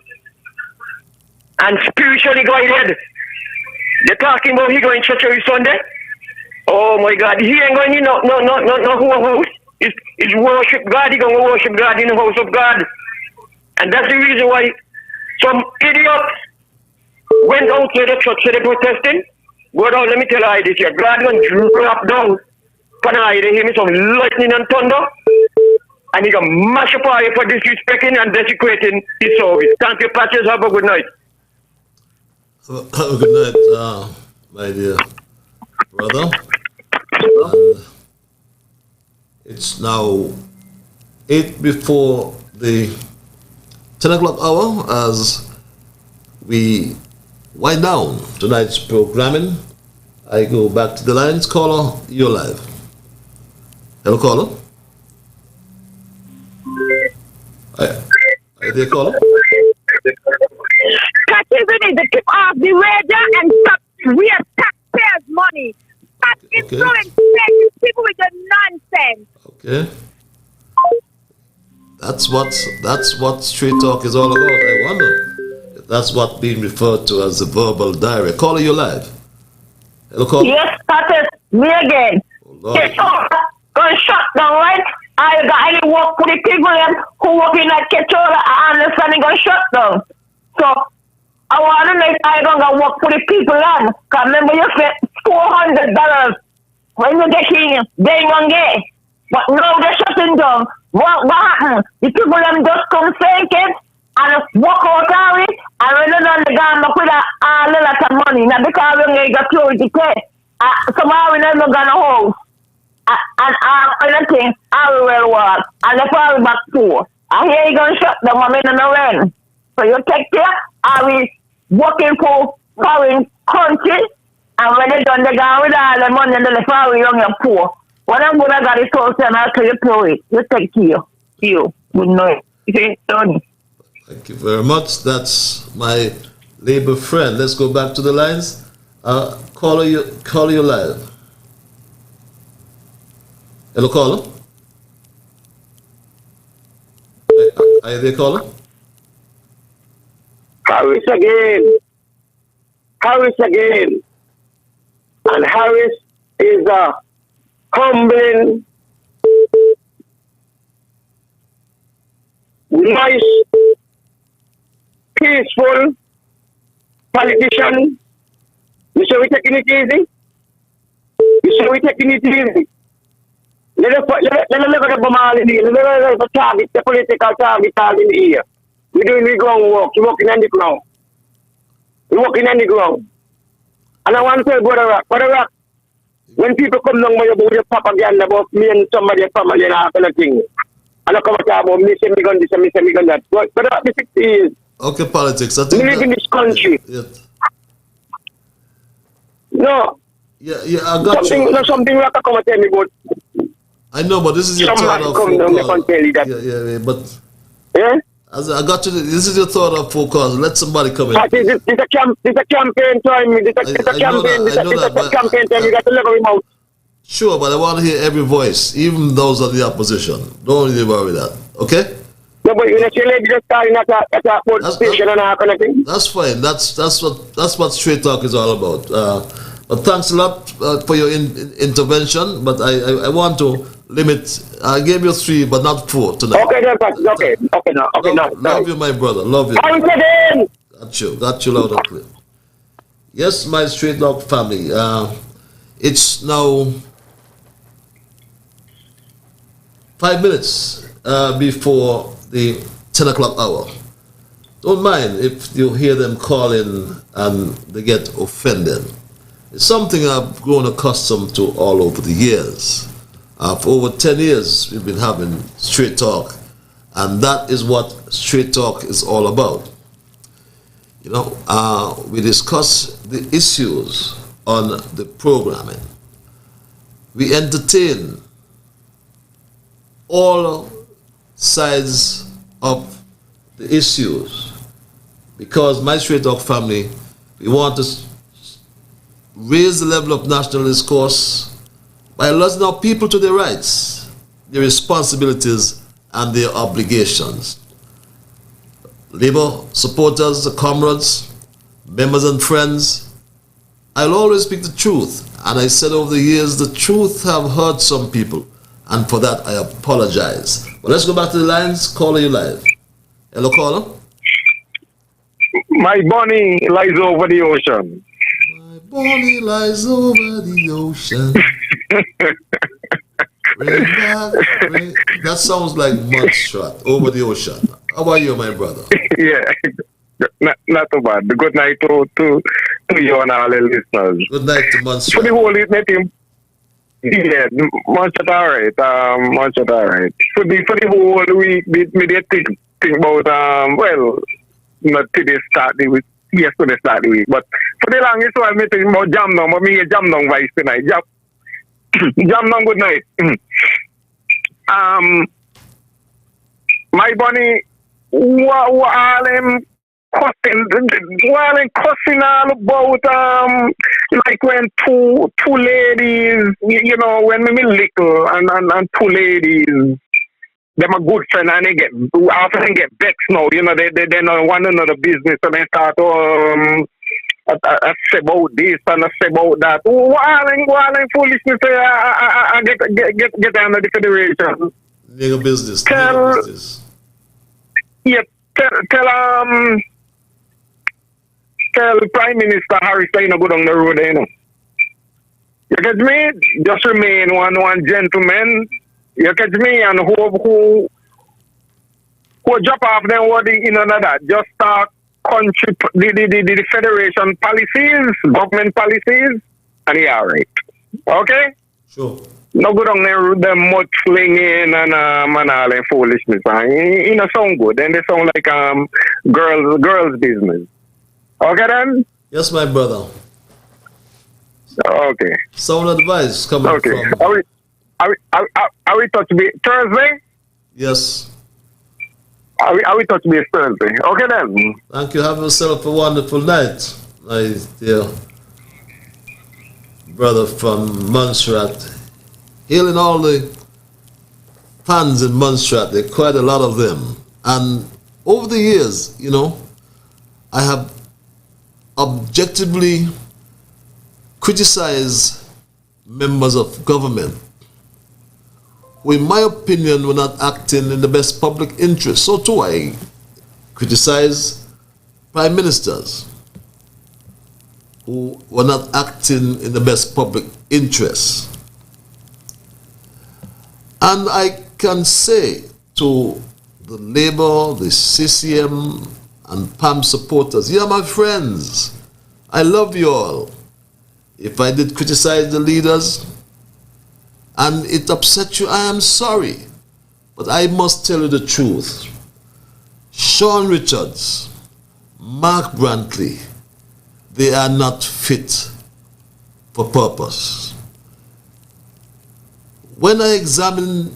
And spiritually guided. They're talking about he going to church every Sunday. Oh my God, he ain't going in no house. It's worship God. He going to worship God in the house of God. And that's the reason why some idiots went out to the church to the protesting. Go down, let me tell you this here. God going to drop down. Can I hear me some lightning and thunder? And he going to mash up all you for disrespecting and desecrating his service. Thank you, Patches. Have a good night. Have a good night, my dear brother. And it's now 8 before the 10 o'clock hour as we wind down tonight's programming. I go back to the lines. Caller, you're live. Hello, caller. Are you there, caller? Patches, we need to keep off the radio and stop real taxpayers' money. Stop influencing people with the nonsense. Okay. That's what street talk is all about. I wonder if that's what being referred to as the verbal diary. Caller, you live. Hello, caller. Yes, Patches, me again. It's all going to shut down, right? I got any work for the people who work in that Ketola. I understand it's going to shut down. So I want to know if I don't go work for the people on. Because remember you said $400 when you get in, they ain't going to get. But now they're shutting down. What happened? The people them just come thinking and walk out of it and when they're done, they gone back with a lot of money. Now because when they got security test, somehow we never gone a house. And anything, I will work. And they fall back to. And here you going to shut them, I mean, no rain. So you take care, I will working for foreign country, and when they done, they go with all the money and then they fall young and poor. When I'm going to get it all and I'll tell you to it. You take care. You. Good night. Done. Thank you very much. That's my Labour friend. Let's go back to the lines. Caller, you live. Hello, caller. Are you there, caller? Harris again. And Harris is a humbling, nice, peaceful politician. You say we're taking it easy? Let us look at the Bomali deal. Let us target the political target in the ear. We're doing the ground work. We're working on the ground. And I want to tell Brother Rock, when people come down with your propaganda about me and somebody's family and that kind of thing, and I come and talk about me, say me gun this and me say me gun that. But after 60 years, okay, politics. I think we live in this country. Yeah. No. Yeah, I got you. Something Rock come and tell me about. I know, but this is your thought of come down and tell you that. Yeah, but... Yeah? As I got you, this is your thought of focus. Let somebody come in. It's a campaign time. It's a campaign time. You got to level him out. Sure, but I want to hear every voice, even those of the opposition. Don't really worry that. Okay? No, but you know, just starting at a police station and that kind of thing. That's fine. That's what straight talk is all about. But thanks a lot for your intervention. But I want to limit. I gave you 3, but not 4 tonight. Okay, then, okay, now. Love you, my brother. Love you. Got you loud and clear. Yes, my straight talk family. It's now 5 minutes before the 10 o'clock hour. Don't mind if you hear them calling and they get offended. It's something I've grown accustomed to all over the years. For over 10 years, we've been having Straight Talk, and that is what Straight Talk is all about. You know, we discuss the issues on the programming. We entertain all sides of the issues, because my Straight Talk family, we want to raise the level of national discourse by alerting our people to their rights, their responsibilities, and their obligations. Labour supporters, comrades, members and friends, I'll always speak the truth. And I said over the years, the truth have hurt some people, and for that I apologize. But let's go back to the lines. Caller, you live. Hello, caller. My bunny lies over the ocean. My bunny lies over the ocean. That sounds like Montserrat, over the ocean. How about you, my brother? Yeah, not too bad. Good night to you and all the listeners. Good night to Montserrat. For the whole team, yeah, Montserrat alright. Montserrat alright. For the whole week, me did think about well, not today start the week. Yesterday start the week, but for the longest while, me think about jam down. But me hear jam down voice tonight. Jam down. Good night. My bunny, while I'm cussing all about like when two ladies, you know, when me little and two ladies, them a good friend and they get often get vexed now, you know, they don't want another business and they start I say about this and I say about that. While foolishness, I get under the federation. Nigga business. Yeah, tell Prime Minister Harris to go down the road, you know. You catch me? Just remain one gentleman. You catch me? And who drop off them what in another. Just start country the federation policies, government policies, and he alright. Okay? Sure. No go down there with them mudslinging and all that foolishness. It don't sound good. Then they sound like girls business. Okay then? Yes, my brother. Okay. Sound advice coming from. Are we touch base Thursday? Yes. Are we touch base Thursday? Okay then. Thank you. Have yourself a wonderful night, my dear brother from Montserrat. Hailing all the fans in Montserrat, there are quite a lot of them. And over the years, you know, I have objectively criticized members of government who, in my opinion, were not acting in the best public interest. So too, I criticize prime ministers who were not acting in the best public interest. And I can say to the Labour, the CCM, and PAM supporters, yeah, my friends, I love you all. If I did criticize the leaders and it upset you, I am sorry. But I must tell you the truth. Sean Richards, Mark Brantley, they are not fit for purpose. When I examine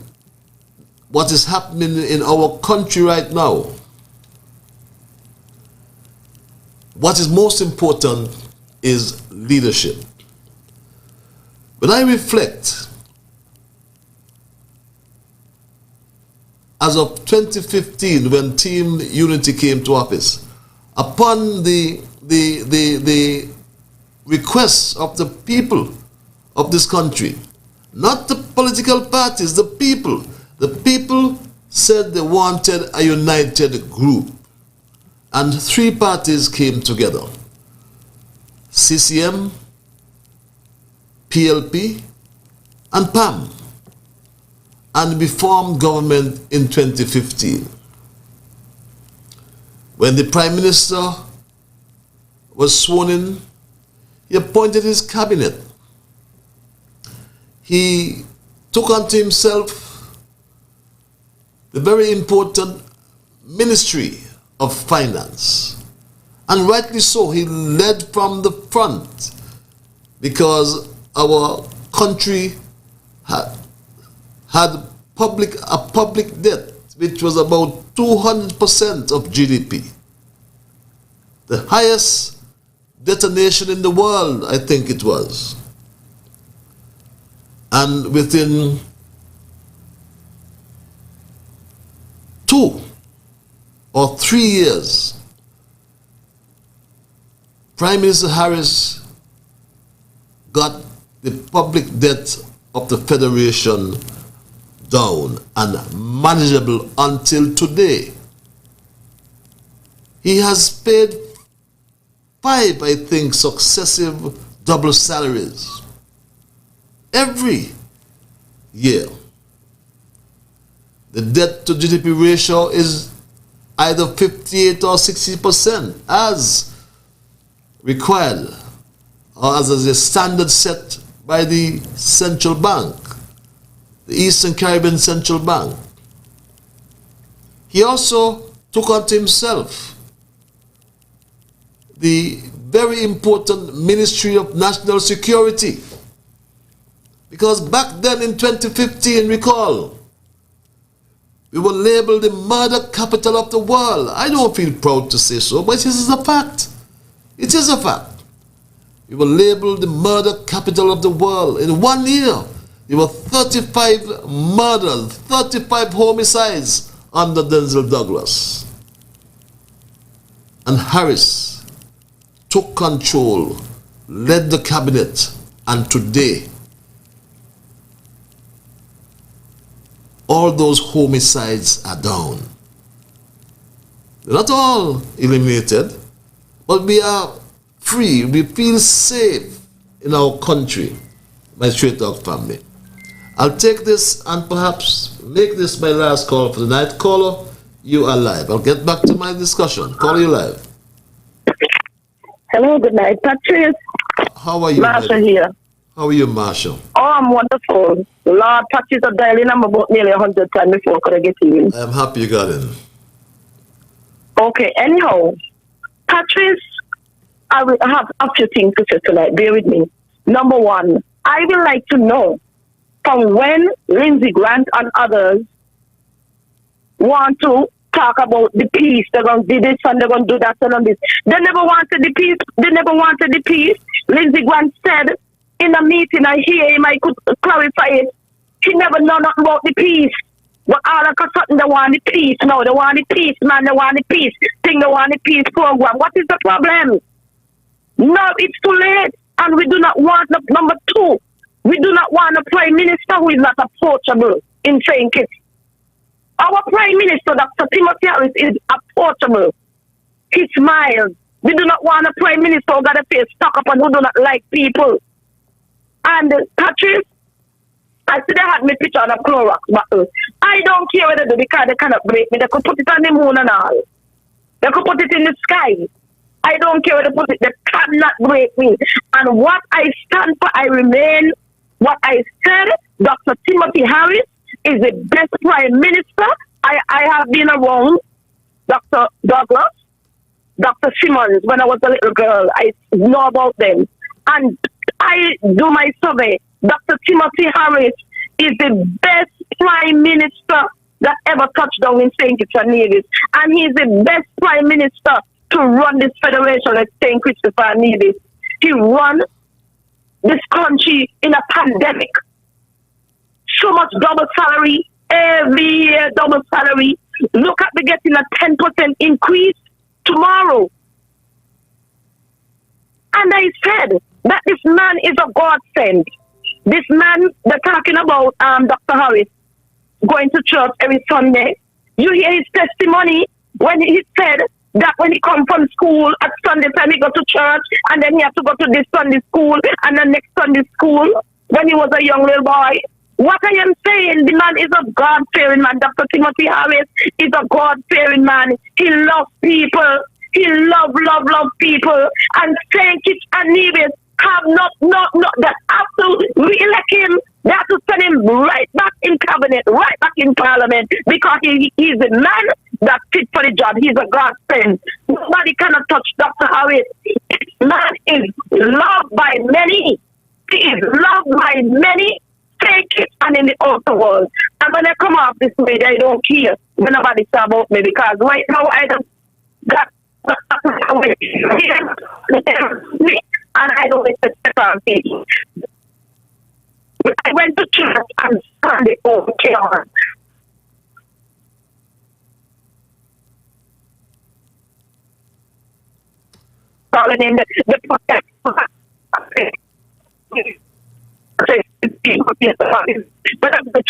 what is happening in our country right now, what is most important is leadership. When I reflect, as of 2015, when Team Unity came to office, upon the requests of the people of this country, not the political parties, the people. The people said they wanted a united group. And three parties came together: CCM, PLP, and PAM. And we formed government in 2015. When the Prime Minister was sworn in, he appointed his cabinet. He took unto himself the very important Ministry of Finance. And rightly so, he led from the front because our country had a public debt which was about 200% of GDP. The highest detonation in the world, I think it was. And within 2 or 3 years, Prime Minister Harris got the public debt of the Federation down and manageable until today. He has paid 5, I think, successive double salaries every year. The debt to GDP ratio is either 58 or 60% as required or as a standard set by the central bank, the Eastern Caribbean Central Bank. He also took unto himself the very important Ministry of National Security. Because back then in 2015, recall, we were labeled the murder capital of the world. I don't feel proud to say so, but it is a fact. It is a fact. We were labeled the murder capital of the world. In 1 year, there were 35 murders, 35 homicides under Denzel Douglas. And Harris took control, led the cabinet, and today, all those homicides are down. They're not all eliminated, but we are free. We feel safe in our country, my Straight Talk family. I'll take this and perhaps make this my last call for the night. Caller, you are live. I'll get back to my discussion. Caller, you live. Hello, good night, Patrice. How are you? Marshall here. How are you, Marshall? Oh, I'm wonderful. Lord, Patrice, I've dialing number about nearly 100 times before I could get in. I'm happy you got in. Okay, anyhow, Patrice, I will have a few things to say tonight. Bear with me. Number one, I would like to know from when Lindsey Grant and others want to talk about the peace. They're going to do this and they're going to do that and this. They never wanted the peace. They never wanted the peace. Lindsey Grant said in a meeting, I hear him, I could clarify it. He never know nothing about the peace. But all of a sudden they want the peace. No, they want the peace, man. They want the peace. They want the peace program. What is the problem? No, it's too late. And we do not want, number two, we do not want a prime minister who is not approachable in saying it. Our prime minister, Dr. Timothy Harris, is approachable. He smiles. We do not want a prime minister who got a face stuck up and who do not like people. And Patrice, I see they had me picture on a Clorox bottle. I don't care what they do because they cannot break me. They could put it on the moon and all. They could put it in the sky. I don't care where they put it. They cannot break me. And what I stand for, I remain what I said. Dr. Timothy Harris is the best prime minister. I have been around Dr. Douglas, Dr. Simmons when I was a little girl. I know about them. And I do my survey. Dr. Timothy Harris is the best prime minister that ever touched down in St. Kitts and Nevis. And he's the best prime minister to run this federation at St. Christopher and Nevis. He run this country in a pandemic. So much double salary, every year double salary. Look at me getting a 10% increase tomorrow. And I said that this man is a godsend. This man, they're talking about Dr. Harris going to church every Sunday. You hear his testimony when he said that when he come from school at Sunday time he go to church and then he have to go to this Sunday school and the next Sunday school when he was a young little boy. What I am saying, the man is a God-fearing man. Dr. Timothy Harris is a God-fearing man. He loves people. He love people. And St. Kitts and Nevis have not, that have to re-elect him. They have to send him right back in cabinet, right back in parliament, because he's the man that fit for the job. He's a godsend. Nobody cannot touch Dr. Harris. This man is loved by many. He is loved by many. Take it and in the outer world. And when I come off this way, I don't care when nobody say about me, because right now I don't got away. And I don't expect on people. But I went to church and Sunday okay on. Calling in the protect. But I'm the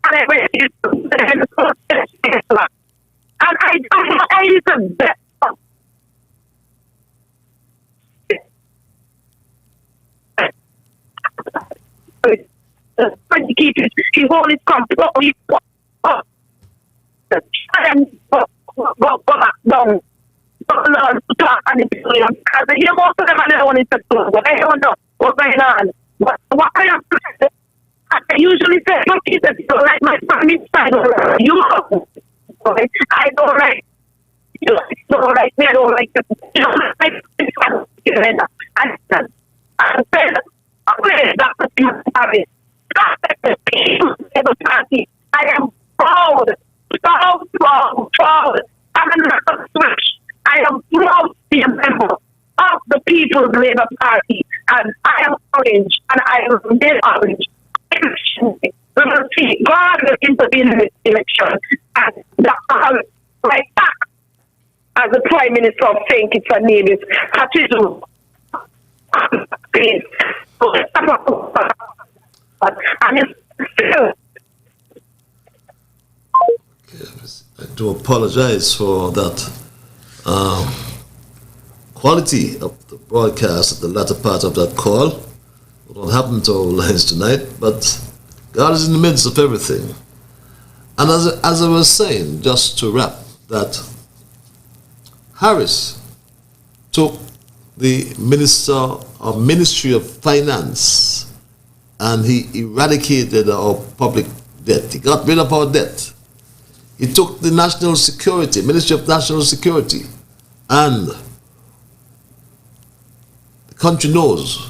and I is the best. When he keeps his whole is completely and go back down. Talk and because you most of them are the one in the but I don't know what's going on. But what I have to say, I usually say, look, if you don't like my family, I don't like you. I don't like you. Don't like me, I don't like you. You don't like me, I said, okay, Dr. Timothy, the party. I am proud. I'm not a switch. I am proud to be a member of the People's Labour Party, and I am orange, and I am made orange. We will see God will intervene in this election, and Dr. Harris right back as the Prime Minister of St. Kitts and Nevis had to do. And it's still. I do apologize for that quality of the broadcast at the latter part of that call. What happened to our lines tonight, but God is in the midst of everything. And as I was saying, just to wrap, that Harris took the Ministry of Finance and he eradicated our public debt. He got rid of our debt. He took the National Security, Ministry of National Security, and the country knows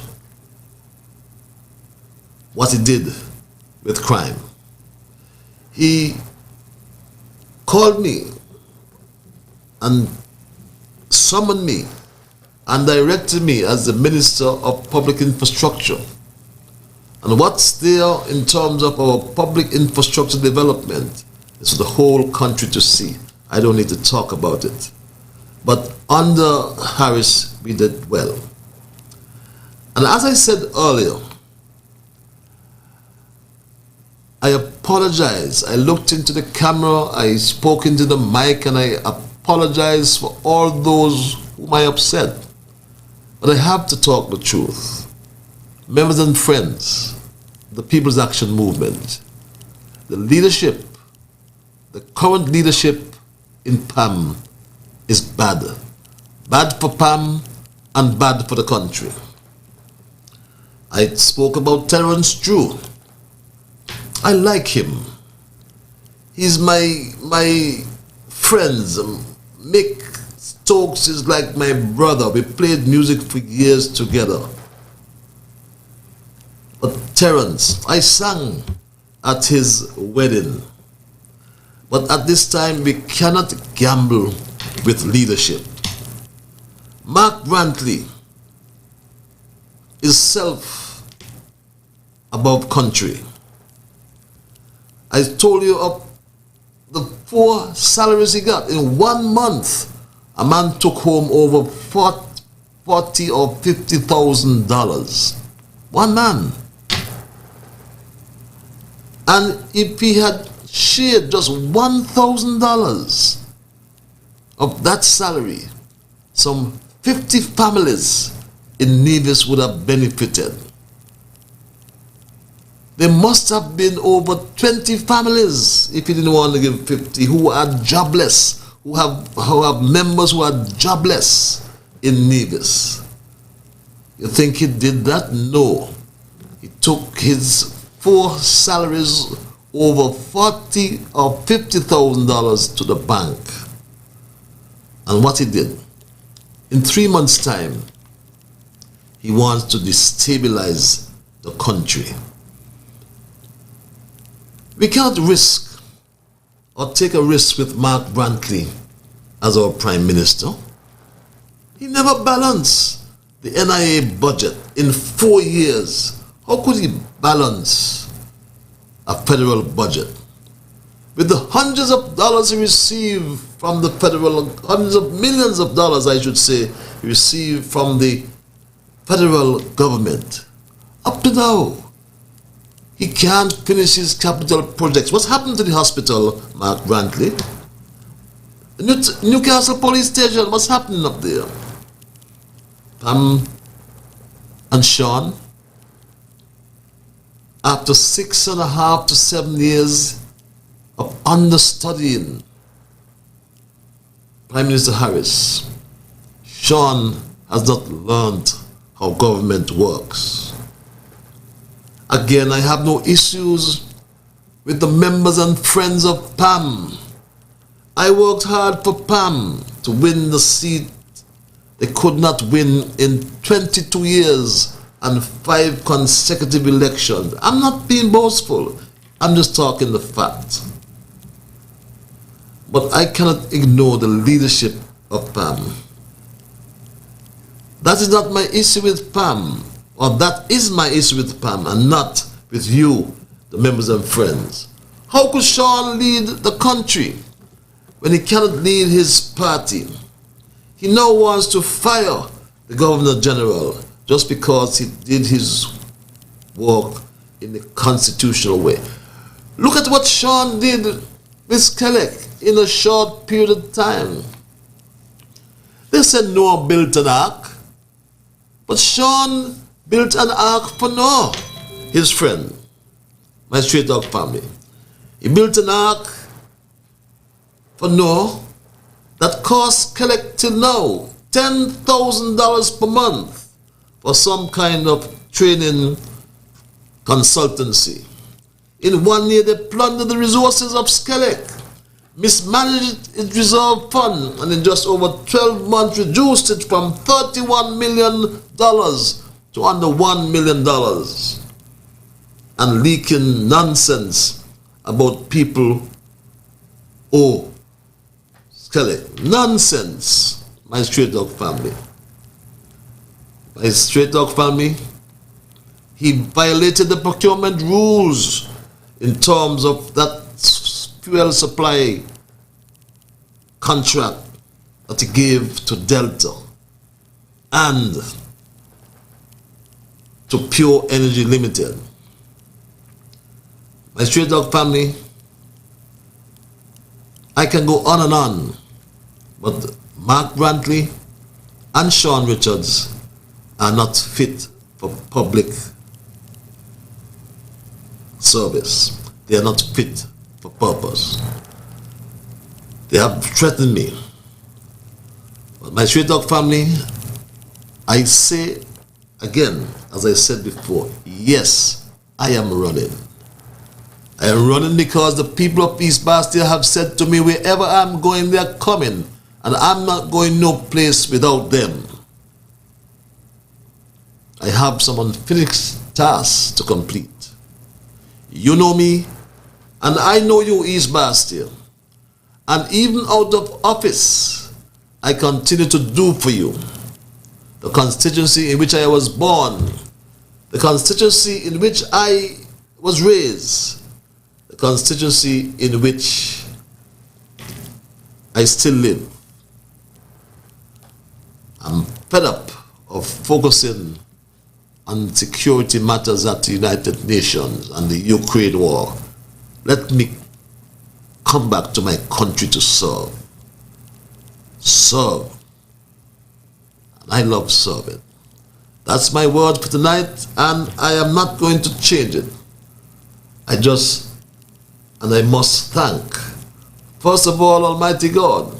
what he did with crime. He called me and summoned me and directed me as the Minister of Public Infrastructure. And what's there in terms of our public infrastructure development is for the whole country to see. I don't need to talk about it. But under Harris, we did well. And as I said earlier, I apologize. I looked into the camera, I spoke into the mic, and I apologize for all those whom I upset. But I have to talk the truth. Members and friends, the People's Action Movement, the leadership, the current leadership in PAM is bad. Bad for PAM and bad for the country. I spoke about Terence Drew. I like him. He's my friends. Mick Stokes is like my brother. We played music for years together. But Terence, I sang at his wedding. But at this time, we cannot gamble with leadership. Mark Brantley is self above country. I told you of the 4 salaries he got. In 1 month, a man took home over $40,000 or $50,000. One man. And if he had shared just $1,000 of that salary, some 50 families in Nevis would have benefited. There must have been over 20 families, if he didn't want to give 50, who are jobless, who have members who are jobless in Nevis. You think he did that? No. He took his 4 salaries over $40,000 or $50,000 to the bank. And what he did, in 3 months' time, he wants to destabilize the country. We cannot risk or take a risk with Mark Brantley as our Prime Minister. He never balanced the NIA budget in 4 years. How could he balance a federal budget? With the hundreds of dollars he received from the federal, hundreds of millions of dollars, I should say, he received from the federal government. Up to now, he can't finish his capital projects. What's happened to the hospital, Mark Brantley? The Newcastle Police Station, what's happening up there? Pam and Sean, after 6.5 to 7 years of understudying Prime Minister Harris, Sean has not learned how government works. Again, I have no issues with the members and friends of PAM. I worked hard for PAM to win the seat they could not win in 22 years and 5 consecutive elections. I'm not being boastful. I'm just talking the fact. But I cannot ignore the leadership of PAM. That is not my issue with PAM. Or that is my issue with PAM and not with you, the members and friends. How could Sean lead the country when he cannot lead his party? He now wants to fire the Governor General just because he did his work in the constitutional way. Look at what Sean did with Skelec in a short period of time. They said Noah built an ark, but Sean built an ark for Noah, his friend, my straight dog family. He built an ark for Noah that cost collected now $10,000 per month for some kind of training consultancy. In 1 year, they plundered the resources of Skelec, mismanaged its reserve fund, and in just over 12 months reduced it from $31 million to under $1 million, and leaking nonsense about people owe Skelec. Nonsense, my straight dog family. My straight dog family, he violated the procurement rules in terms of that fuel supply contract that he gave to Delta and to Pure Energy Limited. My straight dog family, I can go on and on, but Mark Brantley and Sean Richards are not fit for public service. They are not fit for purpose. They have threatened me. But my straight dog family, I say again, as I said before, yes, I am running. I am running because the people of East Bastia have said to me, wherever I'm going, they are coming, and I'm not going no place without them. I have some unfinished tasks to complete. You know me, and I know you, East Bastia. And even out of office, I continue to do for you. The constituency in which I was born, the constituency in which I was raised, the constituency in which I still live. I'm fed up of focusing on security matters at the United Nations and the Ukraine war. Let me come back to my country to serve. Serve. And I love serving. That's my word for tonight, and I am not going to change it. I must thank, first of all, Almighty God,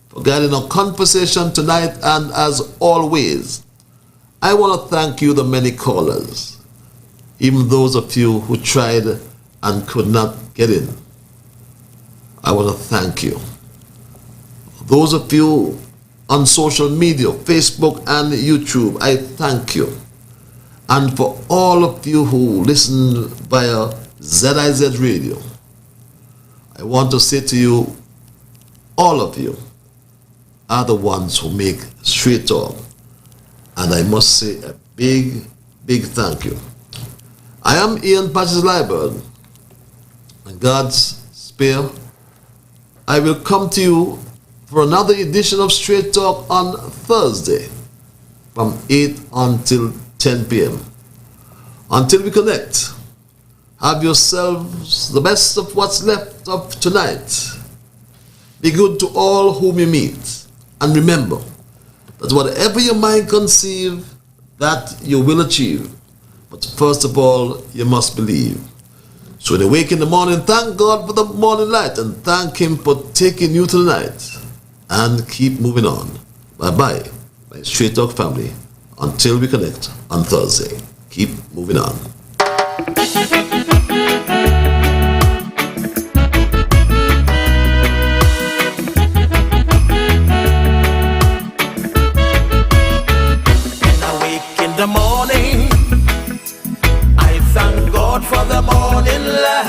for guiding our conversation tonight, and as always, I want to thank you, the many callers, even those of you who tried and could not get in. I want to thank you. Those of you on social media, Facebook and YouTube, I thank you. And for all of you who listen via ZIZ Radio, I want to say to you, all of you are the ones who make Straight Talk. And I must say a big, big thank you. I am Ian Patches Liburd, and God's spare, I will come to you for another edition of Straight Talk on Thursday from 8 until 10 p.m. Until we connect, have yourselves the best of what's left of tonight. Be good to all whom you meet. And remember that whatever your mind conceive, that you will achieve. But first of all, you must believe. So when you wake in the morning, thank God for the morning light and thank Him for taking you to the night. And keep moving on. Bye-bye, my Straight Talk family. Until we connect on Thursday. Keep moving on. When I wake in the morning, I thank God for the morning light.